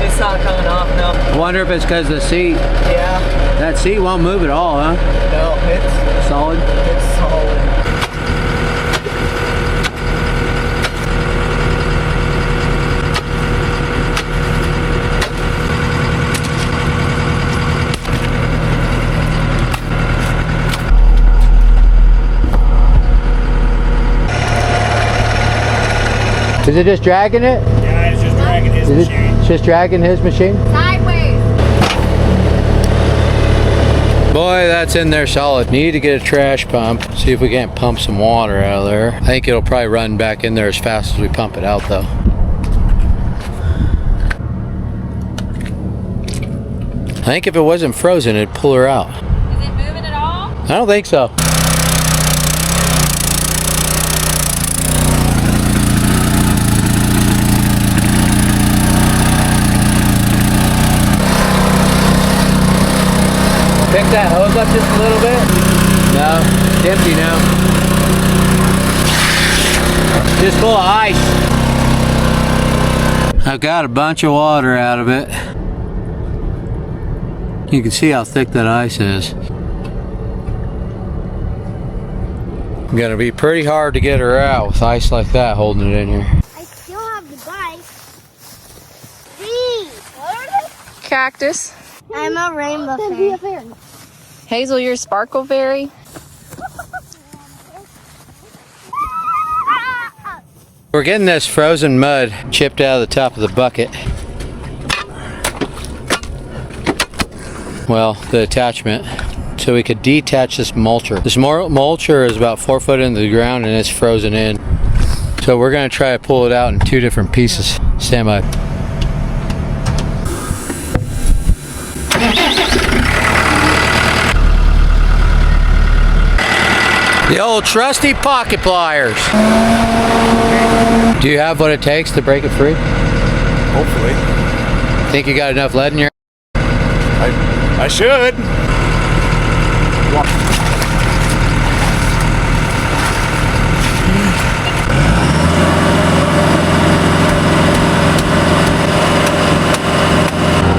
It's not coming off, no. I wonder if it's because of the seat. Yeah. That seat won't move at all, huh? No, it's Solid? it's solid. Is it just dragging it? Yeah, it's just dragging his Is machine. it just dragging his machine? Sideways. Boy, that's in there solid. Need to get a trash pump. See if we can't pump some water out of there. I think it'll probably run back in there as fast as we pump it out though. I think if it wasn't frozen, it'd pull her out. Is it moving at all? I don't think so. Pick that hose up just a little bit. No, it's empty now. Just full of ice. I've got a bunch of water out of it. You can see how thick that ice is. Gonna be pretty hard to get her out with ice like that holding it in here. I still have the bike. See? Cactus. I'm a rainbow fairy. Hazel, you're a sparkleberry. We're getting this frozen mud chipped out of the top of the bucket. Well, the attachment. So we could detach this mulcher. This mulcher is about 4 foot into the ground and it's frozen in. So we're gonna try to pull it out in 2 different pieces. Stand by. The old trusty pocket pliers. Do you have what it takes to break it free? Hopefully. Think you got enough lead in your... I should.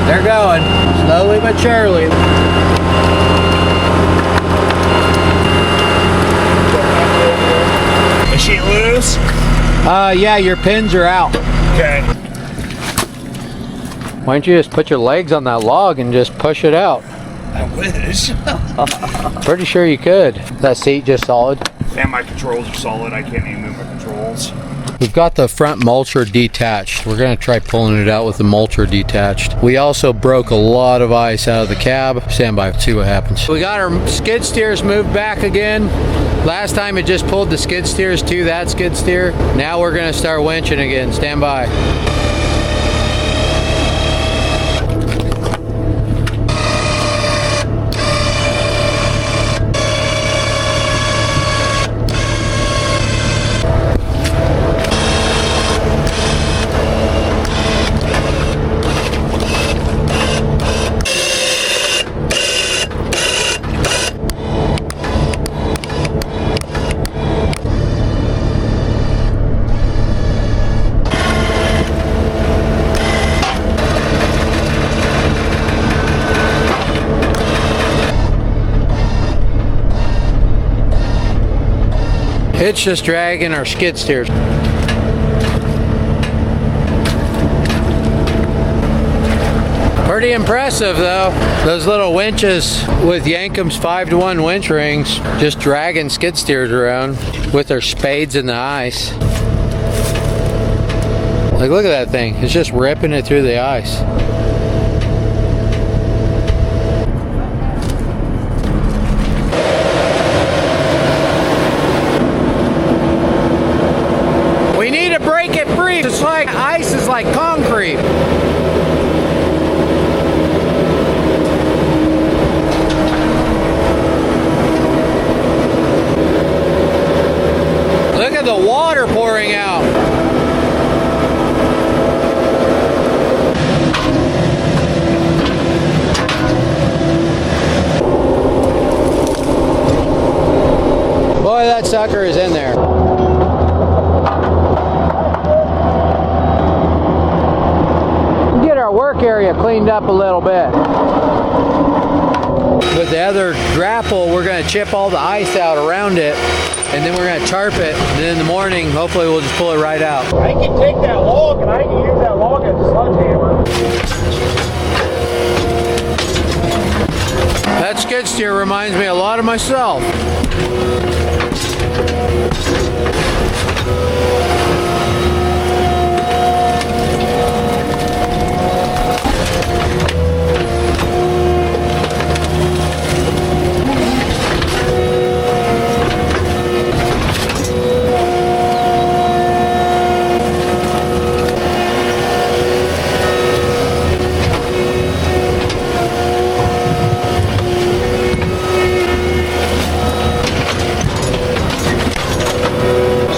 They're going, slowly but surely. Is she loose? Yeah, your pins are out. Okay. Why don't you just put your legs on that log and just push it out? I wish. Pretty sure you could. That seat just solid. And my controls are solid. I can't even move my controls. We've got the front mulcher detached. We're gonna try pulling it out with the mulcher detached. We also broke a lot of ice out of the cab. Stand by, see what happens. We got our skid steers moved back again. Last time it just pulled the skid steers to that skid steer. Now we're gonna start winching again. Stand by. It's just dragging our skid steers. Pretty impressive though. Those little winches with Yankum's 5-to-1 winch rings just dragging skid steers around with their spades in the ice. Like, look at that thing. It's just ripping it through the ice. We need to break it free. It's like ice is like concrete. Look at the water pouring out. Boy, that sucker is in there. Get our work area area cleaned up a little bit. With the other grapple, we're going to chip all the ice out around it, and then we're going to tarp it, and then in the morning, hopefully we'll just pull it right out. I can take that log and I can use that log as a sledgehammer. That skid steer reminds me a lot of myself.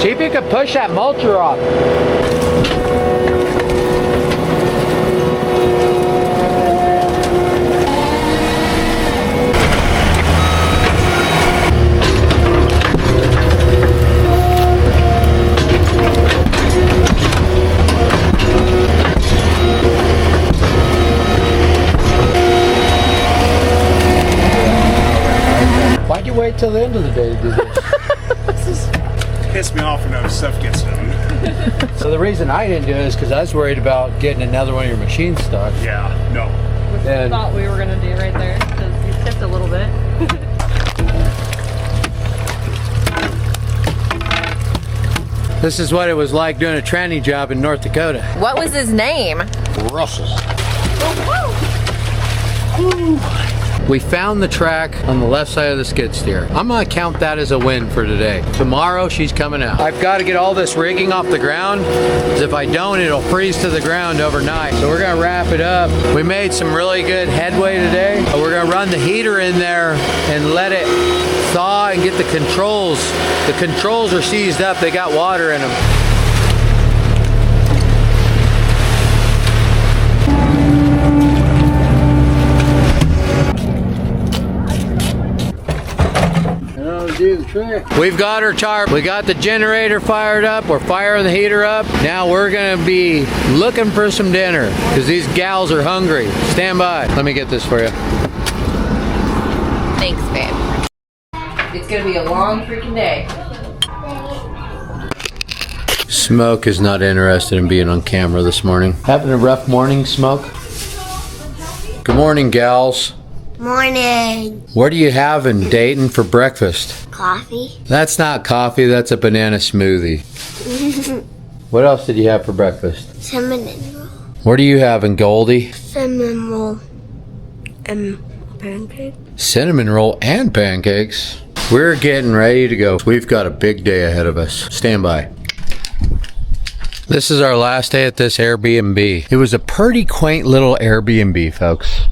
See if you can push that mulcher off. Why'd you wait till the end of the day to do this? Piss me off when stuff gets done. So the reason I didn't do it is because I was worried about getting another one of your machines stuck. Yeah, no. Which I thought we were going to do right there, because you tipped a little bit. This is what it was like doing a tranny job in North Dakota. What was his name? Russell. We found the track on the left side of the skid steer. I'm gonna count that as a win for today. Tomorrow she's coming out. I've got to get all this rigging off the ground, because if I don't, it'll freeze to the ground overnight. So we're gonna wrap it up. We made some really good headway today. We're gonna run the heater in there and let it thaw and get the controls. The controls are seized up, they got water in them. Do the trick. We've got our tarp, we got the generator fired up, we're firing the heater up. Now we're gonna be looking for some dinner, because these gals are hungry. Stand by. Let me get this for you. Thanks, babe. It's gonna be a long freaking day. Smoke is not interested in being on camera this morning. Having a rough morning, Smoke? Good morning, gals. Morning. What are you having, Dayton, for breakfast? Coffee. That's not coffee, that's a banana smoothie. What else did you have for breakfast? Cinnamon roll. What are you having, Goldie? Cinnamon roll. And pancake. Cinnamon roll and pancakes. We're getting ready to go. We've got a big day ahead of us. Stand by. This is our last day at this Airbnb. It was a pretty quaint little Airbnb, folks.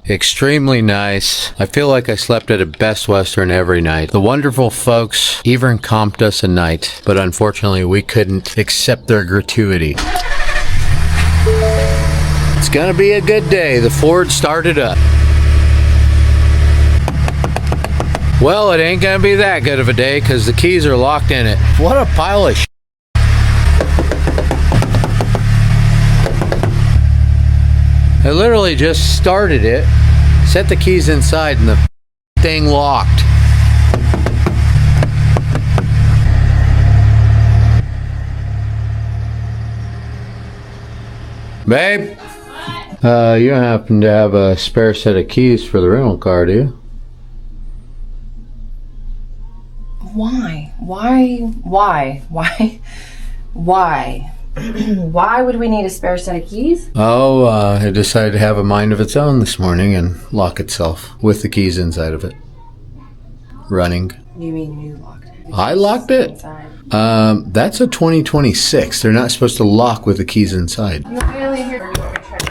Extremely nice. I feel like I slept at a Best Western every night. The wonderful folks even comped us a night, but unfortunately we couldn't accept their gratuity. It's gonna be a good day. The Ford started up. Well, it ain't gonna be that good of a day because the keys are locked in it. What a pile of shit. I literally just started it, set the keys inside, and the thing locked. Babe, you don't happen to have a spare set of keys for the rental car, do you? Why? Why would we need a spare set of keys? Oh, it decided to have a mind of its own this morning and lock itself with the keys inside of it. Running. You mean you locked it? I locked it. Inside. That's a 2026. They're not supposed to lock with the keys inside. You want me to leave here? Or you want me to try to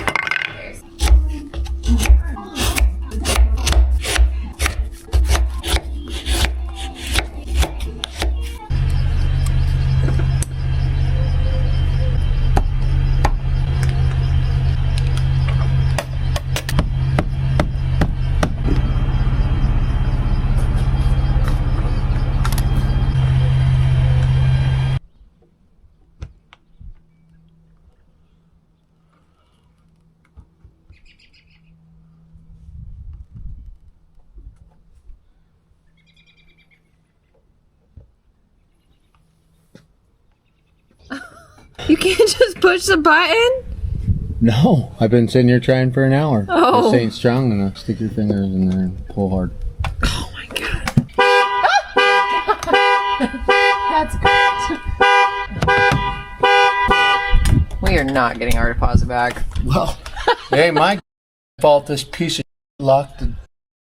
You can't just push the button? No, I've been sitting here trying for an hour. Oh. This ain't strong enough. Stick your fingers in there and pull hard. Oh my god. That's great. We are not getting our deposit back. Well, it ain't my fault this piece of locked the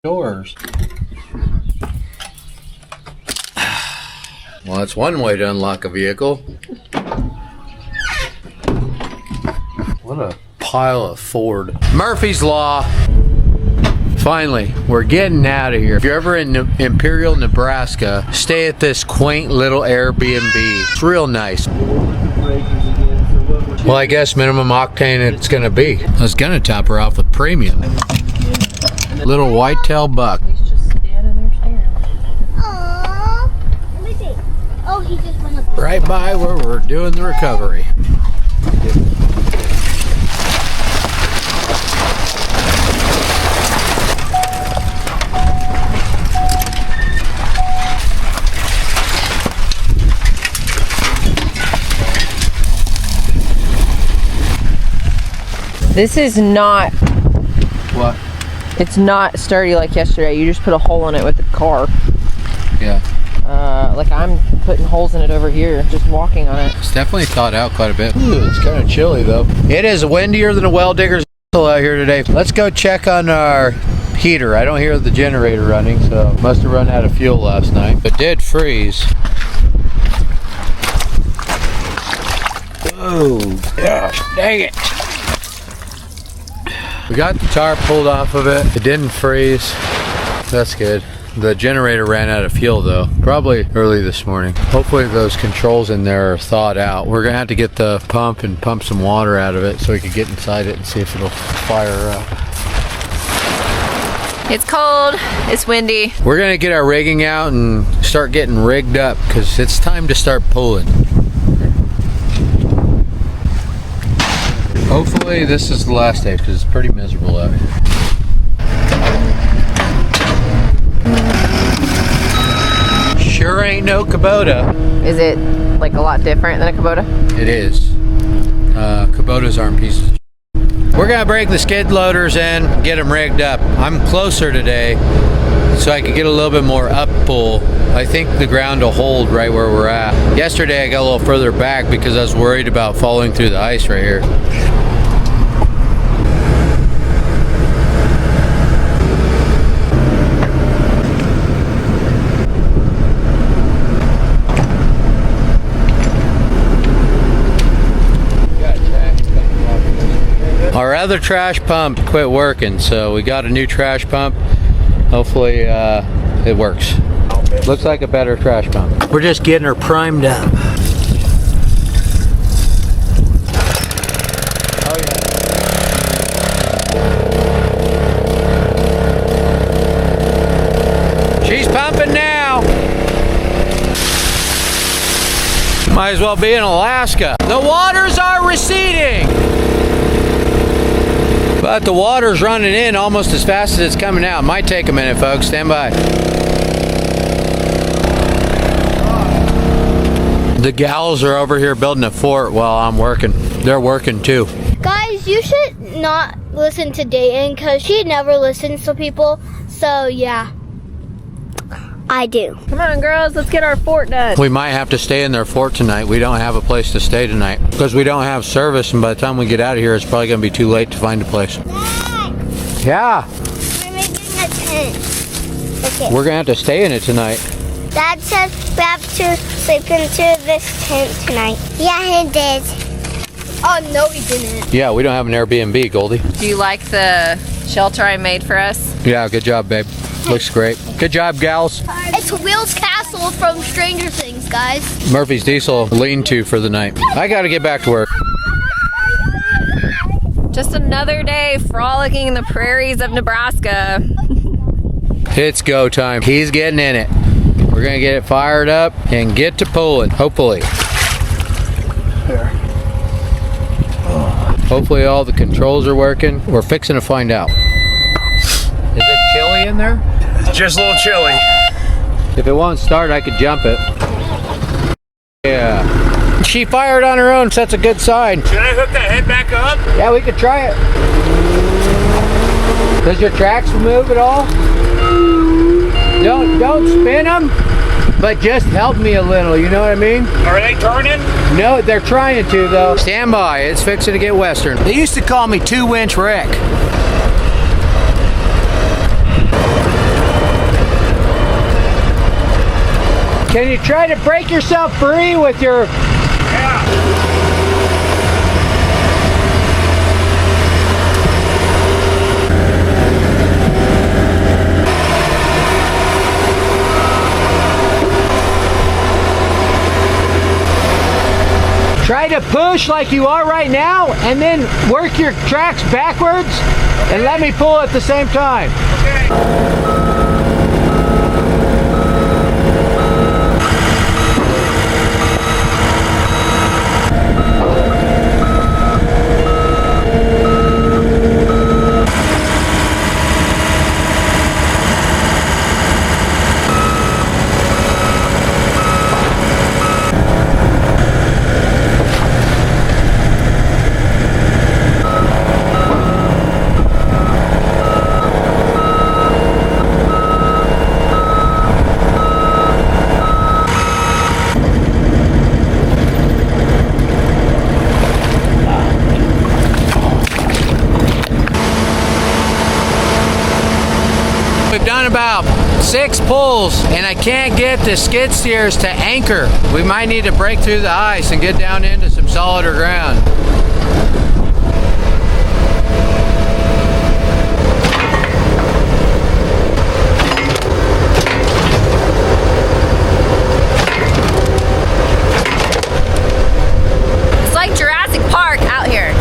doors. Well, that's one way to unlock a vehicle. What a pile of Ford. Murphy's Law. Finally, we're getting out of here. If you're ever in Imperial, Nebraska, stay at this quaint little Airbnb. It's real nice. Well, I guess minimum octane it's gonna be. I was gonna top her off with premium. Little whitetail buck. He's just standing there staring. Aww. Let me see. Oh, he just went up. Right by where we're doing the recovery. This is not, What? it's not sturdy like yesterday. You just put a hole in it with the car. Yeah. Like I'm putting holes in it over here, just walking on it. It's definitely thawed out quite a bit. Ooh, it's kind of chilly though. It is windier than a well digger's out here today. Let's go check on our heater. I don't hear the generator running, so must have run out of fuel last night. It did freeze. Oh, gosh, dang it. We got the tarp pulled off of it. It didn't freeze. That's good. The generator ran out of fuel though, probably early this morning. Hopefully those controls in there are thawed out. We're gonna have to get the pump and pump some water out of it so we can get inside it and see if it'll fire up. It's cold, it's windy. We're gonna get our rigging out and start getting rigged up because it's time to start pulling. Hopefully this is the last day because it's pretty miserable out here. Sure ain't no Kubota. Is it like a lot different than a Kubota? It is. Kubotas aren't pieces of shit. We're gonna break the skid loaders in, get them rigged up. I'm closer today so I could get a little bit more up pull. I think the ground will hold right where we're at. Yesterday I got a little further back because I was worried about falling through the ice right here. Our other trash pump quit working, so we got a new trash pump. Hopefully it works. Looks like a better trash pump. We're just getting her primed up. Oh yeah. She's pumping now. Might as well be in Alaska. The waters are receding. But the water's running in almost as fast as it's coming out. Might take a minute, folks. Stand by. The gals are over here building a fort while I'm working. They're working too. Guys, you should not listen to Dayton because she never listens to people. So, yeah. I do. Come on, girls, let's get our fort done. We might have to stay in their fort tonight. We don't have a place to stay tonight because we don't have service, and by the time we get out of here, it's probably going to be too late to find a place. Dad, Yeah, we're making a tent. Okay. we're going to have to stay in it tonight. Dad says we have to sleep into this tent tonight. Yeah, he did. Oh, no, he didn't. Yeah, we don't have an Airbnb, Goldie. Do you like the shelter I made for us? Yeah, good job, babe. Looks great. Good job, gals. It's Will's Castle from Stranger Things, guys. Murphy's Diesel lean-to for the night. I got to get back to work. Just another day frolicking in the prairies of Nebraska. It's go time. He's getting in it. We're going to get it fired up and get to pulling, hopefully. Hopefully all the controls are working. We're fixing to find out. Is it chilly in there? Just a little chilly. If it won't start, I could jump it. Yeah. she fired on her own, so that's a good sign. Should I hook that head back up? Yeah, we could try it. Does your tracks move at all? Don't spin them, but just help me a little, you know what I mean? Are they turning? No, they're trying to though. Stand by, it's fixing to get western. They used to call me 2-inch Rick. Can you try to break yourself free with your... Yeah. Try to push like you are right now, and then work your tracks backwards, and let me pull at the same time. Okay. We've done about 6 pulls and I can't get the skid steers to anchor. We might need to break through the ice and get down into some solider ground. It's like Jurassic Park out here.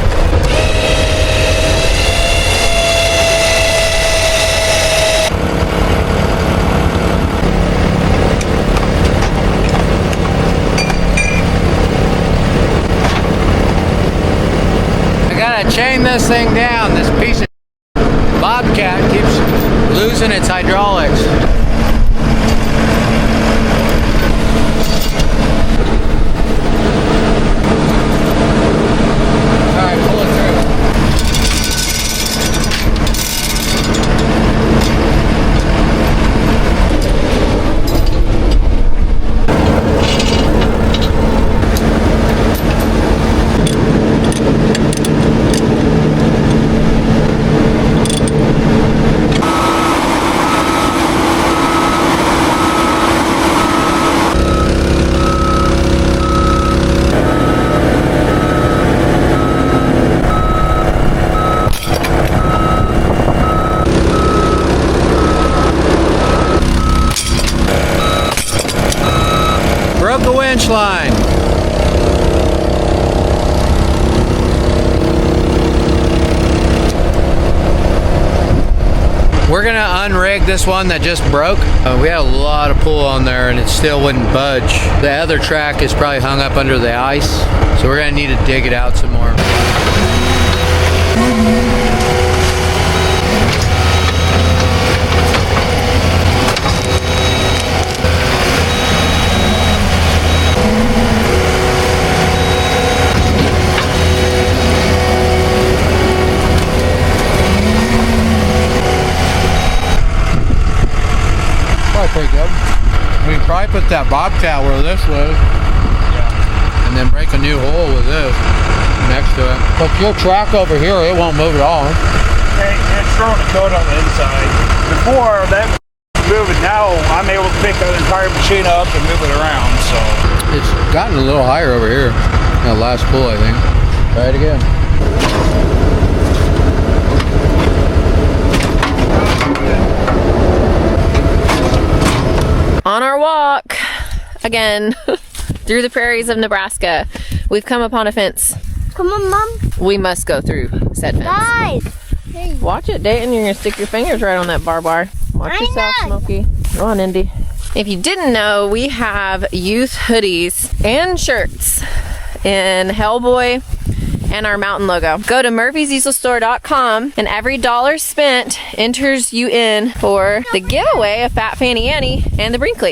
Chain this thing down. This piece of bobcat keeps losing its hydraulics. All right, pull it through. Broke the winch line. We're gonna unrig this one that just broke. We had a lot of pull on there and it still wouldn't budge. The other track is probably hung up under the ice, so we're gonna need to dig it out some more. Pretty good. We can probably put that bobcat where this was, and then break a new hole with this next to it. But your track over here, it won't move at all. It's throwing a coat on the inside. Before that moving, now I'm able to pick the entire machine up and move it around. So it's gotten a little higher over here. That last pull, I think. Try it again. On our walk again through the prairies of Nebraska, we've come upon a fence. Come on, Mom. We must go through said fence. Guys. Hey. Watch it, Dayton. You're gonna stick your fingers right on that barbed wire. Watch yourself, Smokey. Go on, Indy. If you didn't know, we have youth hoodies and shirts in Hellboy and our mountain logo. Go to murphysdieselstore.com and every dollar spent enters you in for the giveaway of Fat Fanny Annie and the Brinkley.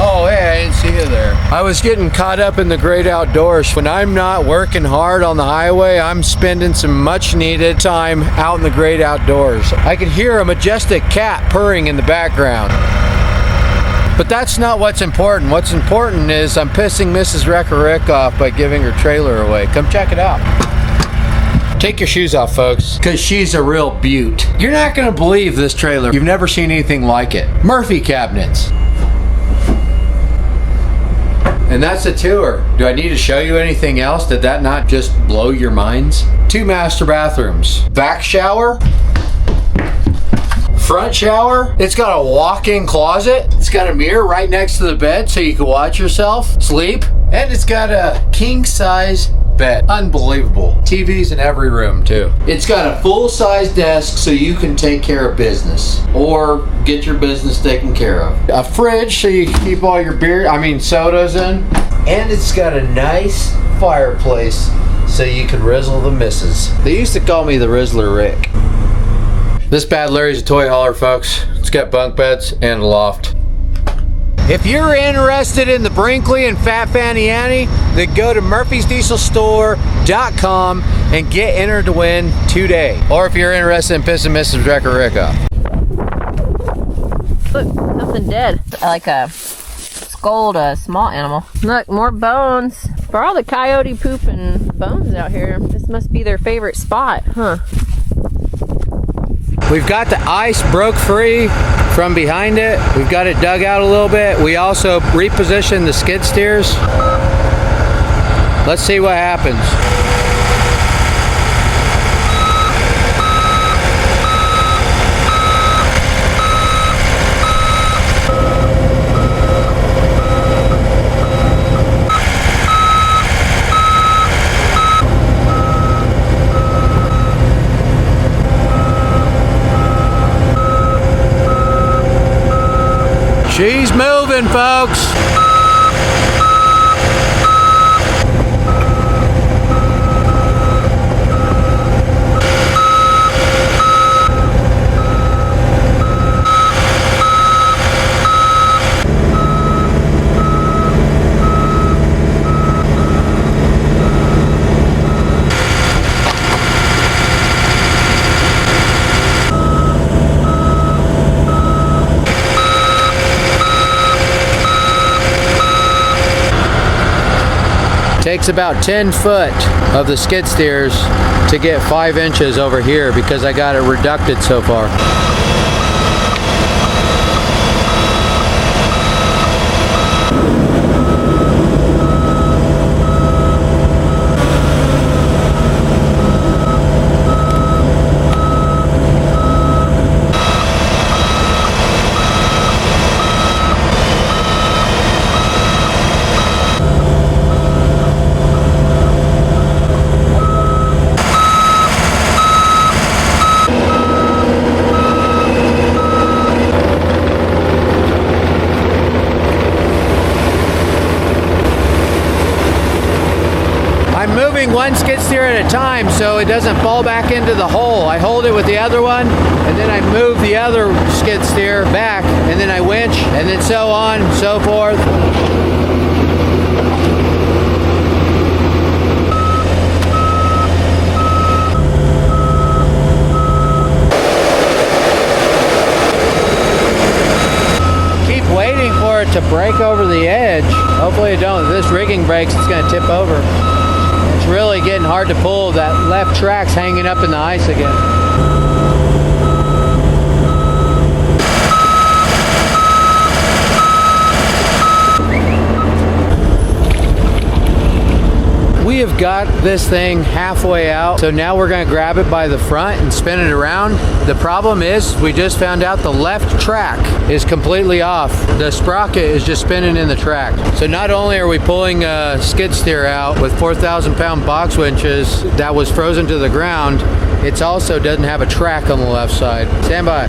Oh, hey, I didn't see you there. I was getting caught up in the great outdoors. When I'm not working hard on the highway, I'm spending some much needed time out in the great outdoors. I could hear a majestic cat purring in the background. But that's not what's important. What's important is I'm pissing Mrs. Rick off by giving her trailer away. Come check it out. Take your shoes off, folks, because she's a real beaut. You're not gonna believe this trailer. You've never seen anything like it. Murphy cabinets. And that's a tour. Do I need to show you anything else? Did that not just blow your minds? 2 master bathrooms. Back shower. Front shower. It's got a walk-in closet. It's got a mirror right next to the bed so you can watch yourself sleep. And it's got a king-size bed. Unbelievable. TVs in every room too. It's got a full-size desk so you can take care of business or get your business taken care of. A fridge so you can keep all your sodas in. And it's got a nice fireplace so you can rizzle the missus. They used to call me the Rizzler Rick. This Bad Larry's a toy hauler, folks. It's got bunk beds and a loft. If you're interested in the Brinkley and Fat Fanny Annie, then go to murphysdieselstore.com and get entered to win today. Or if you're interested in pissing Mrs. Rick off. Look, something dead. Like a skulled a small animal. Look, more bones. For all the coyote poop and bones out here, this must be their favorite spot, huh? We've got the ice broke free from behind it. We've got it dug out a little bit. We also repositioned the skid steers. Let's see what happens. She's moving, folks. Takes about 10 foot of the skid steers to get 5 inches over here because I got it reducted so far. One skid steer at a time so it doesn't fall back into the hole. I hold it with the other one and then I move the other skid steer back and then I winch and then so on and so forth. Keep waiting for it to break over the edge. Hopefully it don't. If this rigging breaks, it's going to tip over. It's really getting hard to pull. That left track's hanging up in the ice again. We have got this thing halfway out, so now we're going to grab it by the front and spin it around. The problem is we just found out the left track is completely off. The sprocket is just spinning in the track. So not only are we pulling a skid steer out with 4,000-pound box winches that was frozen to the ground, it also doesn't have a track on the left side. Stand by.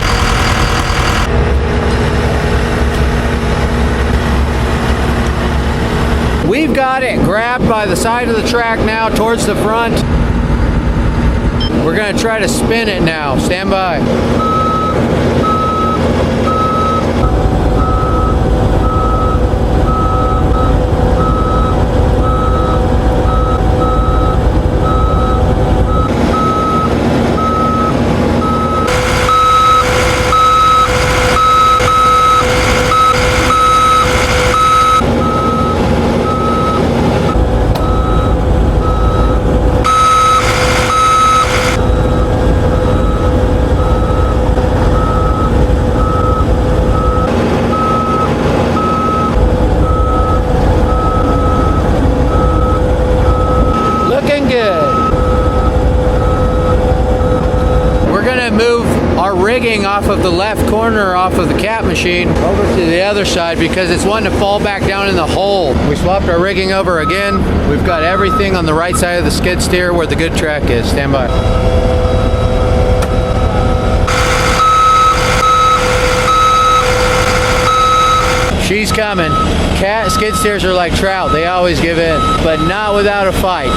We've got it grabbed by the side of the track now towards the front. We're going to try to spin it now. Stand by. rigging off of the left corner off of the cap machine over to the other side because it's wanting to fall back down in the hole. We swapped our rigging over again. We've got everything on the right side of the skid steer where the good track is. Stand by. She's coming. Cat skid steers are like trout. They always give in, but not without a fight.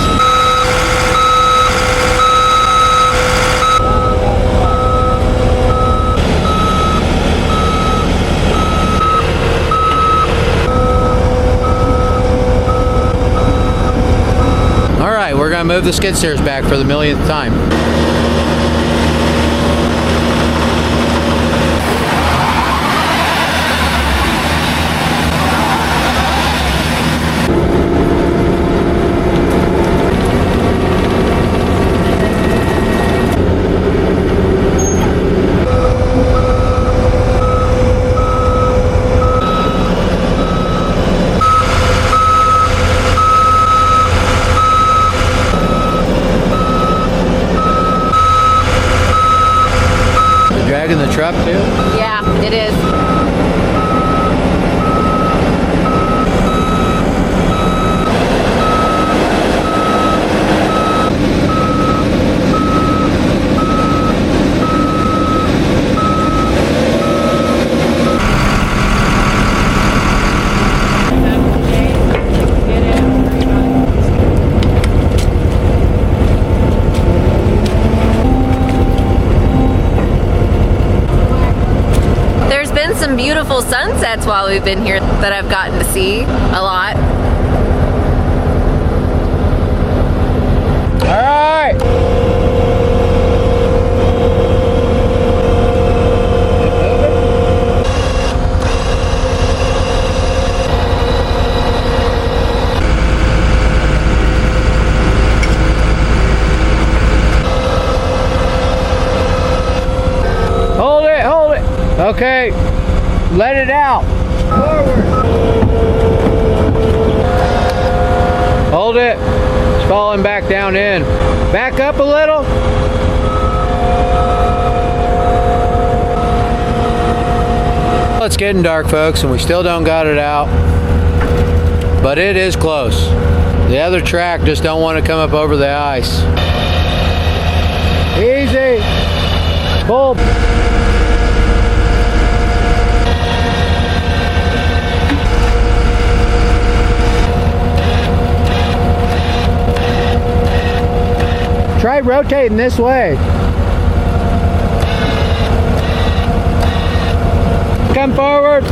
All right, we're gonna move the skid steers back for the millionth time. Dragging the truck too? Yeah, it is. Some beautiful sunsets while we've been here that I've gotten to see a lot. All right. Hold it, hold it. Okay. Let it out. Forward. Hold it. It's falling back down in. Back up a little. Well, it's getting dark, folks, and we still don't got it out. But it is close. The other track just don't want to come up over the ice. Easy. Pull. Try rotating this way. Come forward.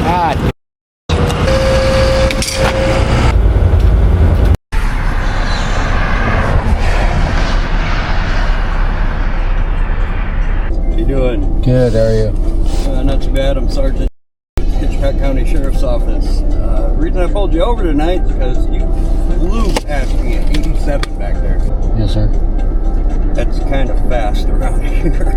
God. How you doing? Good, how are you? Not too bad. I'm Sergeant Hitchcock County Sheriff's Office. The reason I pulled you over tonight is because you flew past me at 87 back there. Yes, sir. That's kind of fast around here.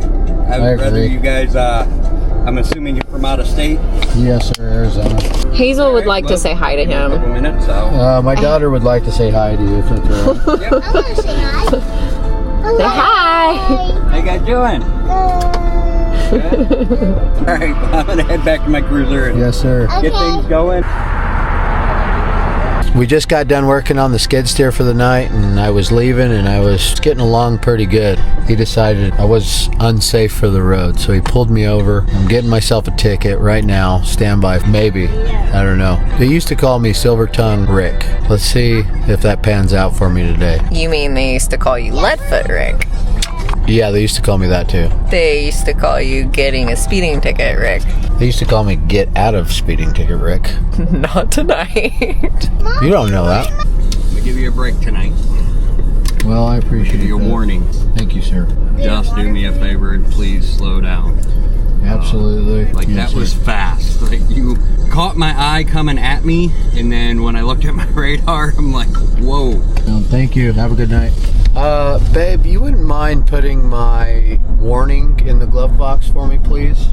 I would rather you guys, I'm assuming you're from out of state? Yes, sir, Arizona. Hazel would like to say hi to him. A couple minutes, so. My daughter would like to say hi to you if that's all right. Yep. I want to say hi. Say hi. How you guys doing? Good? All right, well, I'm going to head back to my cruiser and Yes, sir. get things going. We just got done working on the skid steer for the night, and I was leaving, and I was getting along pretty good. He decided I was unsafe for the road, so he pulled me over. I'm getting myself a ticket right now. Stand by, maybe. I don't know. They used to call me Silver Tongue Rick. Let's see if that pans out for me today. You mean they used to call you Leadfoot Rick? Yeah, they used to call me that too. They used to call you getting a speeding ticket, Rick. They used to call me Get Out of Speeding Ticket Rick. Not tonight. You don't know that. I'm going to give you a break tonight. Well, I appreciate Your that. warning. Thank you, sir. Just do me a favor and please slow down. Absolutely. Like Yes, that was sir. fast. Like you caught my eye coming at me, and then when I looked at my radar, I'm like, whoa. Well, thank you. Have a good night. Babe, you wouldn't mind putting my warning in the glove box for me, please?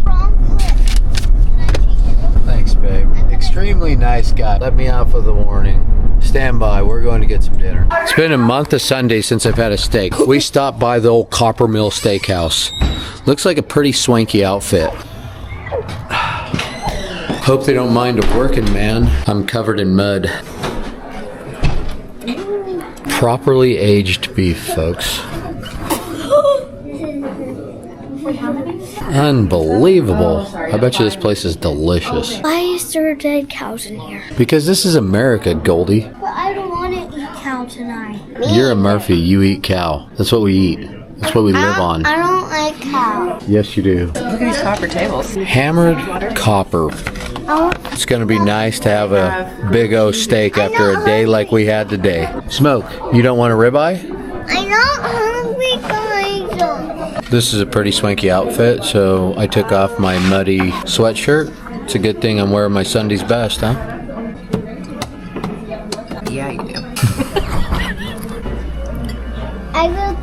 Thanks, babe. Extremely nice guy. Let me off with a warning. Stand by, we're going to get some dinner. It's been a month of Sundays since I've had a steak. We stopped by the old Copper Mill Steakhouse. Looks like a pretty swanky outfit. Hope they don't mind a working man. I'm covered in mud. Properly aged beef, folks. Unbelievable. I bet you this place is delicious. Why is there dead cows in here? Because this is America, Goldie. But I don't want to eat cow tonight. You're a Murphy, you eat cow. That's what we eat. That's what we live on. I don't like cow. Yes, you do. Look at these copper tables. Hammered copper. It's going to be nice to have a big O steak after a day like we had today. Smoke, you don't want a ribeye? I'm not hungry, guys. This is a pretty swanky outfit, so I took off my muddy sweatshirt. It's a good thing I'm wearing my Sunday's best, huh? Yeah, you do.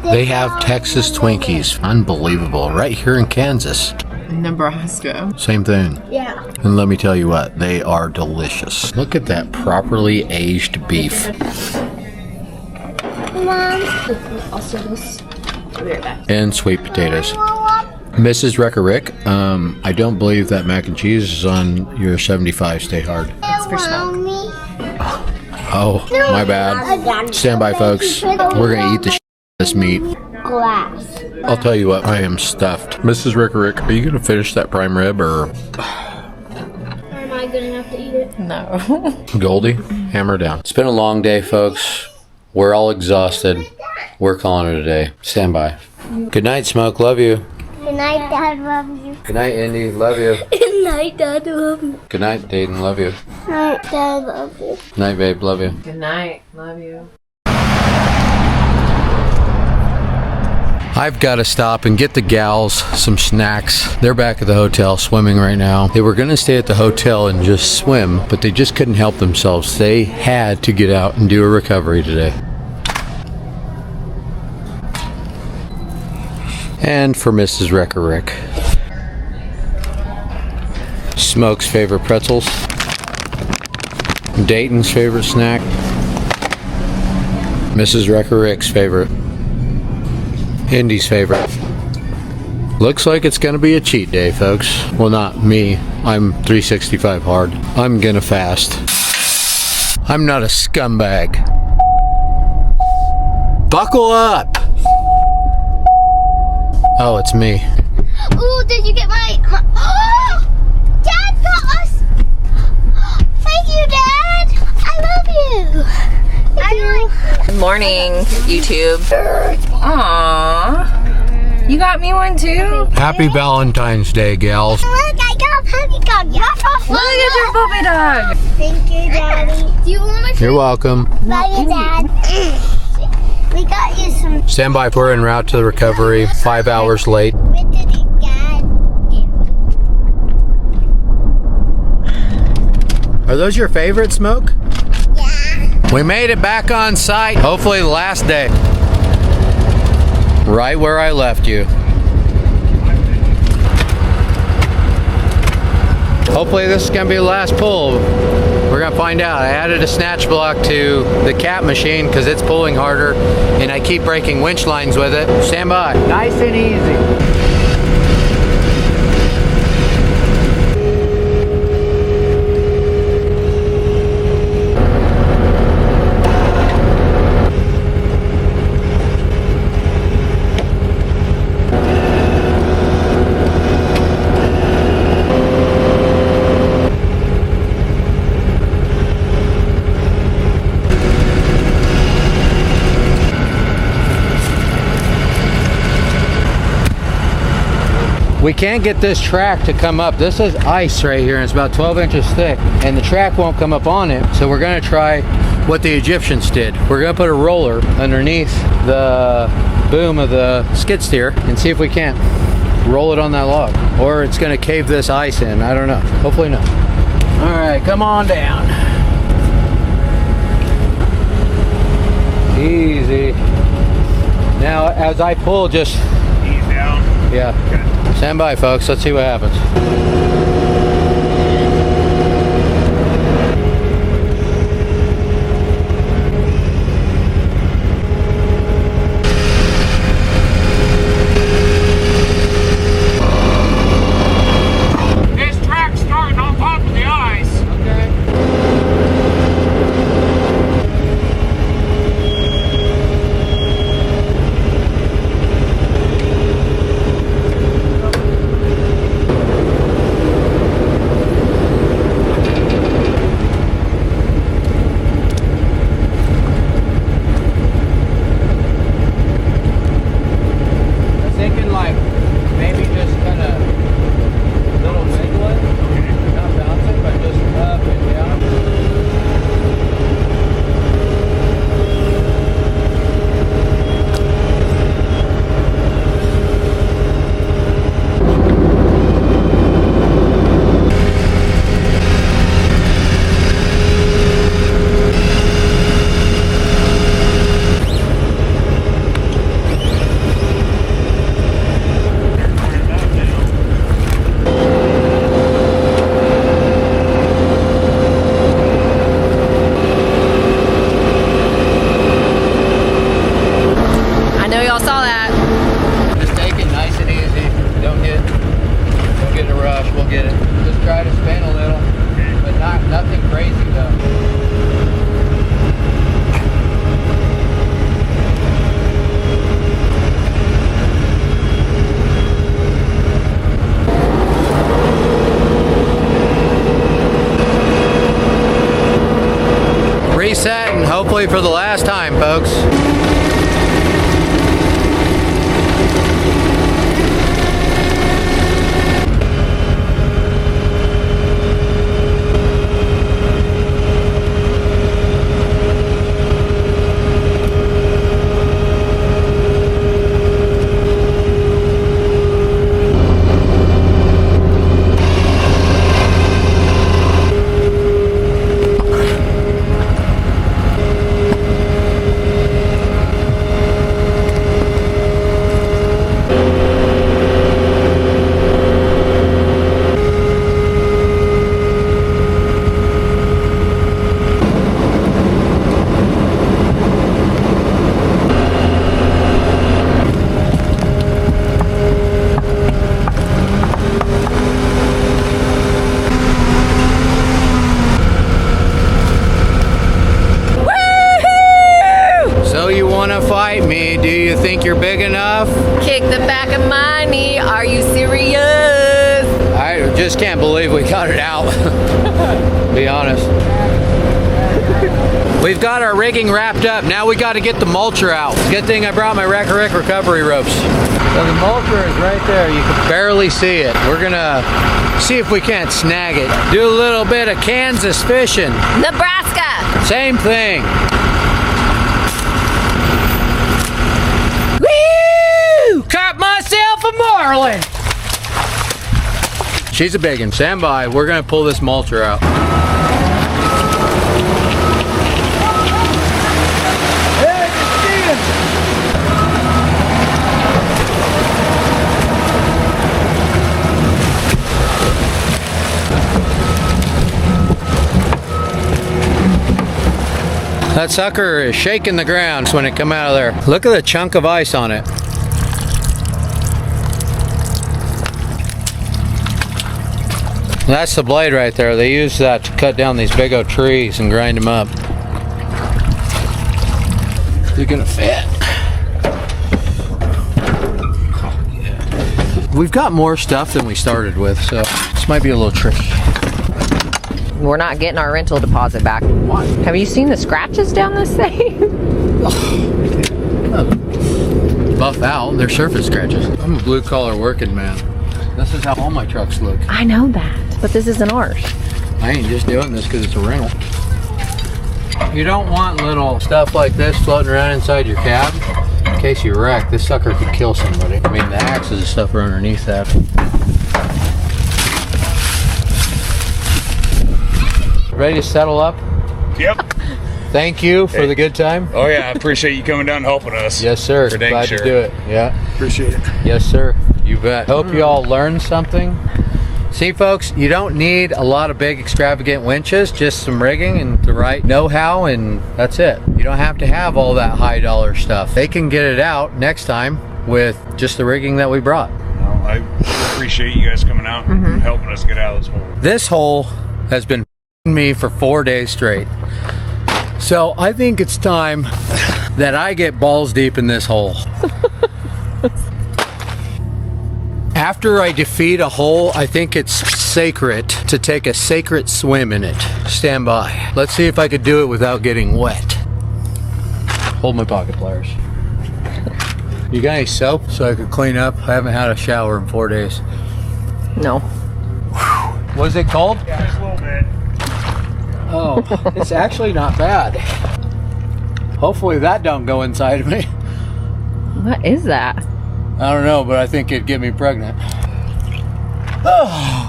They have Texas Twinkies. Unbelievable. Right here in Kansas. Nebraska. Same thing. Yeah. And let me tell you what, they are delicious. Look at that properly aged beef. Mom. And sweet potatoes. Mrs. Wrecker Rick, I don't believe that mac and cheese is on your 75 Stay Hard. It's for smoke. Oh, my bad. Stand by, folks. We're going to eat the this meat. Glass. I'll tell you what, I am stuffed. Mrs. Wrecker Rick, are you going to finish that prime rib or... Am I good enough to eat it? No. Goldie, hammer down. It's been a long day, folks. We're all exhausted. We're calling it a day. Stand by. Good night, Smoke. Love you. Good night, Dad. Love you. Good night, Indy. Love you. Good night, Dad. Love you. Good night, Dayton. Love you. Good night, Dad. Love you. Good night, babe. Love you. Good night. Love you. I've got to stop and get the gals some snacks. They're back at the hotel swimming right now. They were going to stay at the hotel and just swim, but they just couldn't help themselves. They had to get out and do a recovery today. And for Mrs. Wrecker Rick. Smoke's favorite pretzels. Dayton's favorite snack. Mrs. Wrecker Rick's favorite. Indy's favorite. Looks like it's gonna be a cheat day, folks. Well, not me. I'm 365 hard. I'm gonna fast. I'm not a scumbag. Buckle up! Oh, it's me. Ooh, did you get my oh! Dad got us! Thank you, Dad! I love you! Good morning, YouTube. Aww. You got me one too? Happy Valentine's Day, gals. Look, I got a puppy dog. Look at your puppy dog. Thank you, Daddy. Do you want to? You're welcome. Love you, Dad. We got you some. Stand by, we're en route to the recovery. 5 hours late. What did Dad Are those your favorite, Smoke? Yeah. We made it back on site. Hopefully the last day. Right where I left you. Hopefully this is gonna be the last pull. We're gonna find out. I added a snatch block to the cat machine because it's pulling harder and I keep breaking winch lines with it. Stand by. Nice and easy. We can't get this track to come up. This is ice right here and it's about 12 inches thick and the track won't come up on it. So we're gonna try what the Egyptians did. We're gonna put a roller underneath the boom of the skid steer and see if we can't roll it on that log. Or it's gonna cave this ice in, I don't know. Hopefully not. All right, come on down. Easy. Now as I pull, just Ease down. yeah. Okay. Stand by, folks. Let's see what happens. saw that. Just take it nice and easy. Don't get in a rush. We'll get it. Just try to spin a little, but nothing crazy though. Reset, and hopefully for the last time, folks. Fight me. Do you think you're big enough? Kick the back of my knee. Are you serious? I just can't believe we got it out. Be honest. We've got our rigging wrapped up. Now we got to get the mulcher out. Good thing I brought my Wreck-A-Wreck recovery ropes. So the mulcher is right there. You can barely see it. We're gonna see if we can't snag it. Do a little bit of Kansas fishing. Nebraska. Same thing. Caught myself a marlin! She's a big one. Stand by. We're gonna pull this mulcher out. That sucker is shaking the ground when it come out of there. Look at the chunk of ice on it. That's the blade right there. They use that to cut down these big old trees and grind them up. They're gonna fit. We've got more stuff than we started with, so this might be a little tricky. We're not getting our rental deposit back. What? Have you seen the scratches down this thing? Buff out, they're surface scratches. I'm a blue collar working man. This is how all my trucks look. I know that, but this isn't ours. I ain't just doing this because it's a rental. You don't want little stuff like this floating around inside your cab. In case you wreck, this sucker could kill somebody. I mean, the axles and stuff are underneath that. Ready to settle up? Yep. Thank you for the good time. Oh yeah, I appreciate you coming down and helping us. Yes, sir. For dang Glad sure. to do it. Yeah. Appreciate it. Yes, sir. You bet. Hope you all learned something. See, folks, you don't need a lot of big extravagant winches, just some rigging and the right know-how, and that's it. You don't have to have all that high dollar stuff. They can get it out next time with just the rigging that we brought. Well, I appreciate you guys coming out and helping us get out of this hole. This hole has been me for 4 days straight. So I think it's time that I get balls deep in this hole. After I defeat a hole, I think it's sacred to take a sacred swim in it. Stand by. Let's see if I could do it without getting wet. Hold my pocket pliers. You got any soap so I could clean up? I haven't had a shower in 4 days. No. Was it cold? Yeah, just a little bit. Oh, it's actually not bad. Hopefully that don't go inside of me. What is that? I don't know, but I think it'd get me pregnant. Oh,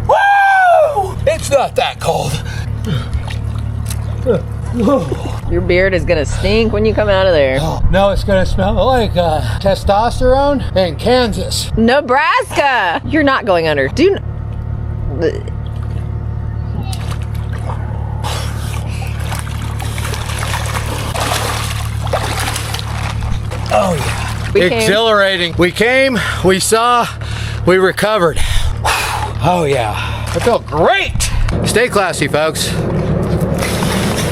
woo! It's not that cold. Your beard is gonna stink when you come out of there. No, it's gonna smell like testosterone and Kansas. Nebraska! You're not going under. Oh yeah. Exhilarating. We came, we saw, we recovered. Oh yeah, I felt great. Stay classy, folks.